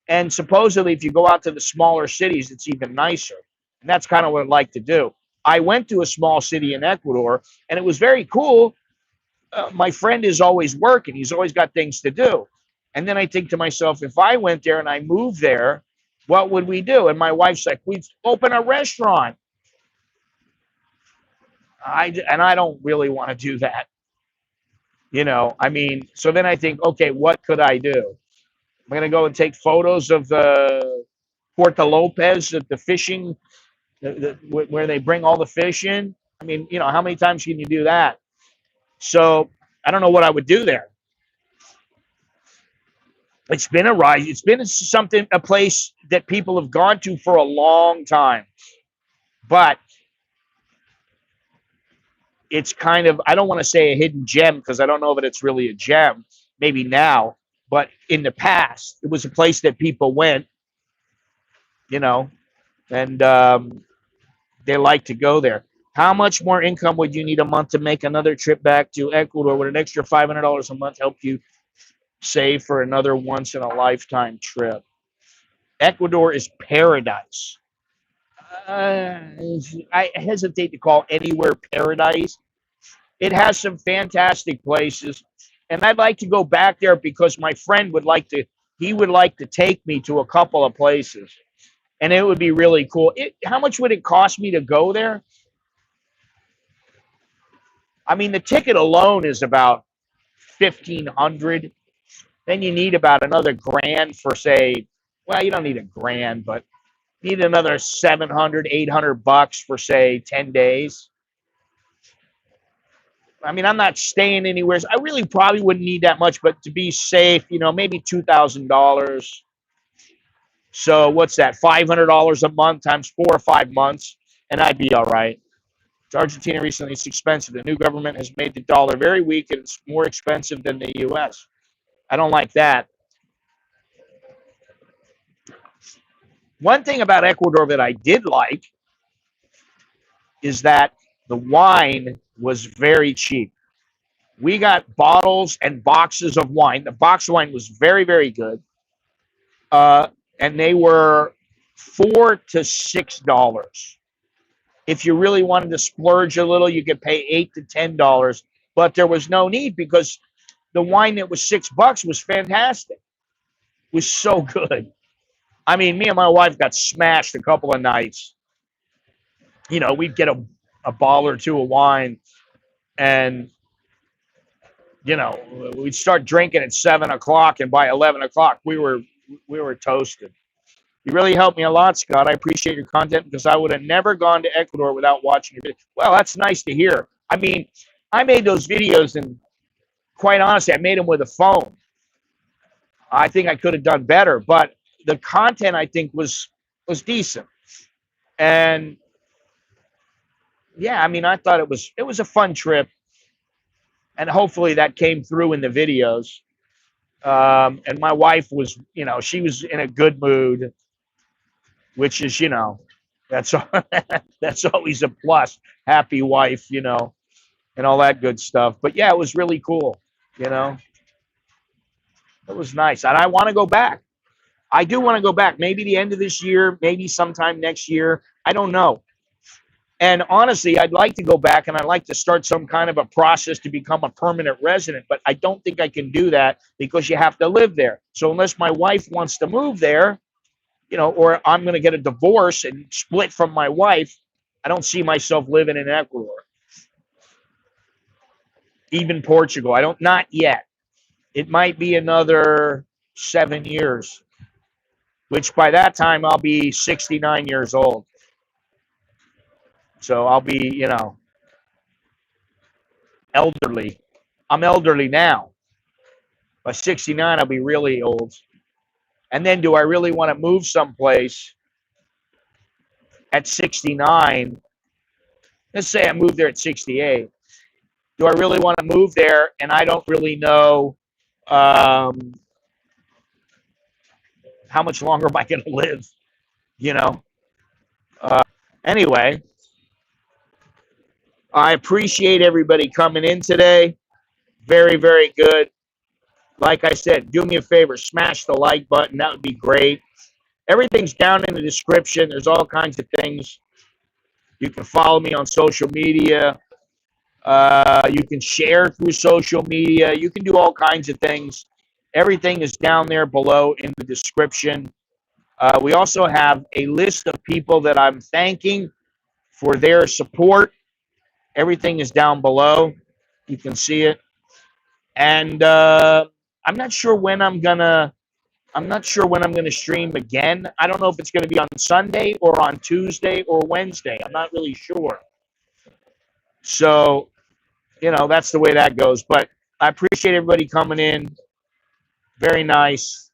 And supposedly, if you go out to the smaller cities, it's even nicer. And that's kind of what I'd like to do. I went to a small city in Ecuador, and it was very cool. My friend is always working. He's always got things to do. And then I think to myself, if I went there and I moved there, what would we do? And my wife's like, we'd open a restaurant. I don't really want to do that. I mean, so then I think, okay, what could I do? I'm going to go and take photos of the Puerto Lopez at the fishing, where they bring all the fish in. I mean, how many times can you do that? So I don't know what I would do there. It's been a ride. It's been a place that people have gone to for a long time. But it's kind of, I don't want to say a hidden gem because I don't know that it's really a gem, maybe now, but in the past, it was a place that people went, and they like to go there. How much more income would you need a month to make another trip back to Ecuador? Would an extra $500 a month help you save for another once-in-a-lifetime trip? Ecuador is paradise. I hesitate to call anywhere paradise. It has some fantastic places, and I'd like to go back there because my friend would like to. He would like to take me to a couple of places, and it would be really cool. How much would it cost me to go there? I mean, the ticket alone is about 1,500. Then you need about another grand for, say, well, you don't need a grand, but you need another 700, 800 bucks for, say, 10 days. I mean, I'm not staying anywhere. I really probably wouldn't need that much, but to be safe, maybe $2,000. So what's that? $500 a month times 4 or 5 months, and I'd be all right. To Argentina recently, it's expensive. The new government has made the dollar very weak, and it's more expensive than the U.S. I don't like that. One thing about Ecuador that I did like is that the wine was very cheap. We got bottles and boxes of wine. The box wine was very, very good. And they were $4 to $6. If you really wanted to splurge a little, you could pay $8 to $10, but there was no need because the wine that was $6 was fantastic. It was so good. I mean, me and my wife got smashed a couple of nights. You know, we'd get a bottle or two of wine, and you know, we'd start drinking at 7 o'clock, and by 11 o'clock, we were toasted. You really helped me a lot, Scott. I appreciate your content because I would have never gone to Ecuador without watching your video. Well, that's nice to hear. I mean, I made those videos, and quite honestly, I made them with a phone. I think I could have done better, but the content I think was decent. And yeah, I mean, I thought it was a fun trip, and hopefully that came through in the videos. And my wife was, you know, she was in a good mood, which is, you know, that's that's always a plus. Happy wife, you know, and all that good stuff. But yeah, it was really cool. You know, it was nice, and I want to go back. I do want to go back. Maybe the end of this year, maybe sometime next year. I don't know. And honestly, I'd like to go back and I'd like to start some kind of a process to become a permanent resident, but I don't think I can do that because you have to live there. So unless my wife wants to move there, you know, or I'm going to get a divorce and split from my wife, I don't see myself living in Ecuador. Even Portugal, I don't, not yet. It might be another 7 years, which by that time I'll be 69 years old. So I'll be, you know, elderly. I'm elderly now. By 69, I'll be really old. And then do I really want to move someplace at 69? Let's say I move there at 68. Do I really want to move there and I don't really know um, how much longer am I going to live? You know? Anyway, I appreciate everybody coming in today. Very, very good. Like I said, do me a favor, smash the like button. That would be great. Everything's down in the description. There's all kinds of things. You can follow me on social media. You can share through social media. You can do all kinds of things. Everything is down there below in the description. We also have a list of people that I'm thanking for their support. Everything is down below. You can see it. And I'm not sure when I'm gonna stream again. I don't know if it's gonna be on Sunday or on Tuesday or Wednesday. I'm not really sure. So, you know, that's the way that goes. But I appreciate everybody coming in. Very nice.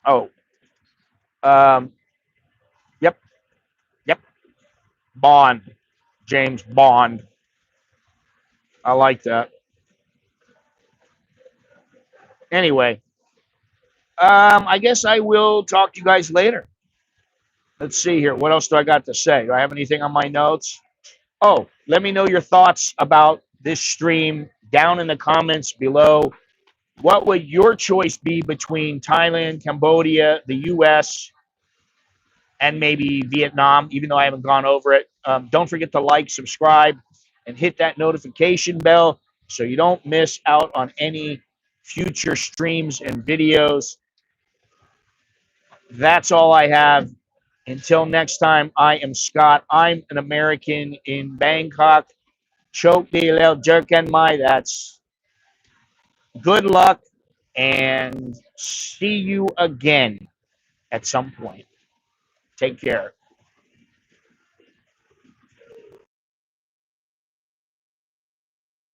Oh, um, yep, yep. Bond, James Bond. I like that. Anyway, I guess I will talk to you guys later. Let's see here. What else do I got to say? Do I have anything on my notes? Oh, let me know your thoughts about this stream down in the comments below. What would your choice be between Thailand, Cambodia, the US, and maybe Vietnam, even though I haven't gone over it? Don't forget to like, subscribe, and hit that notification bell so you don't miss out on any future streams and videos. That's all I have. Until next time, I am Scott. I'm an American in Bangkok. Choke the little jerk and my that's good luck and see you again at some point. Take care.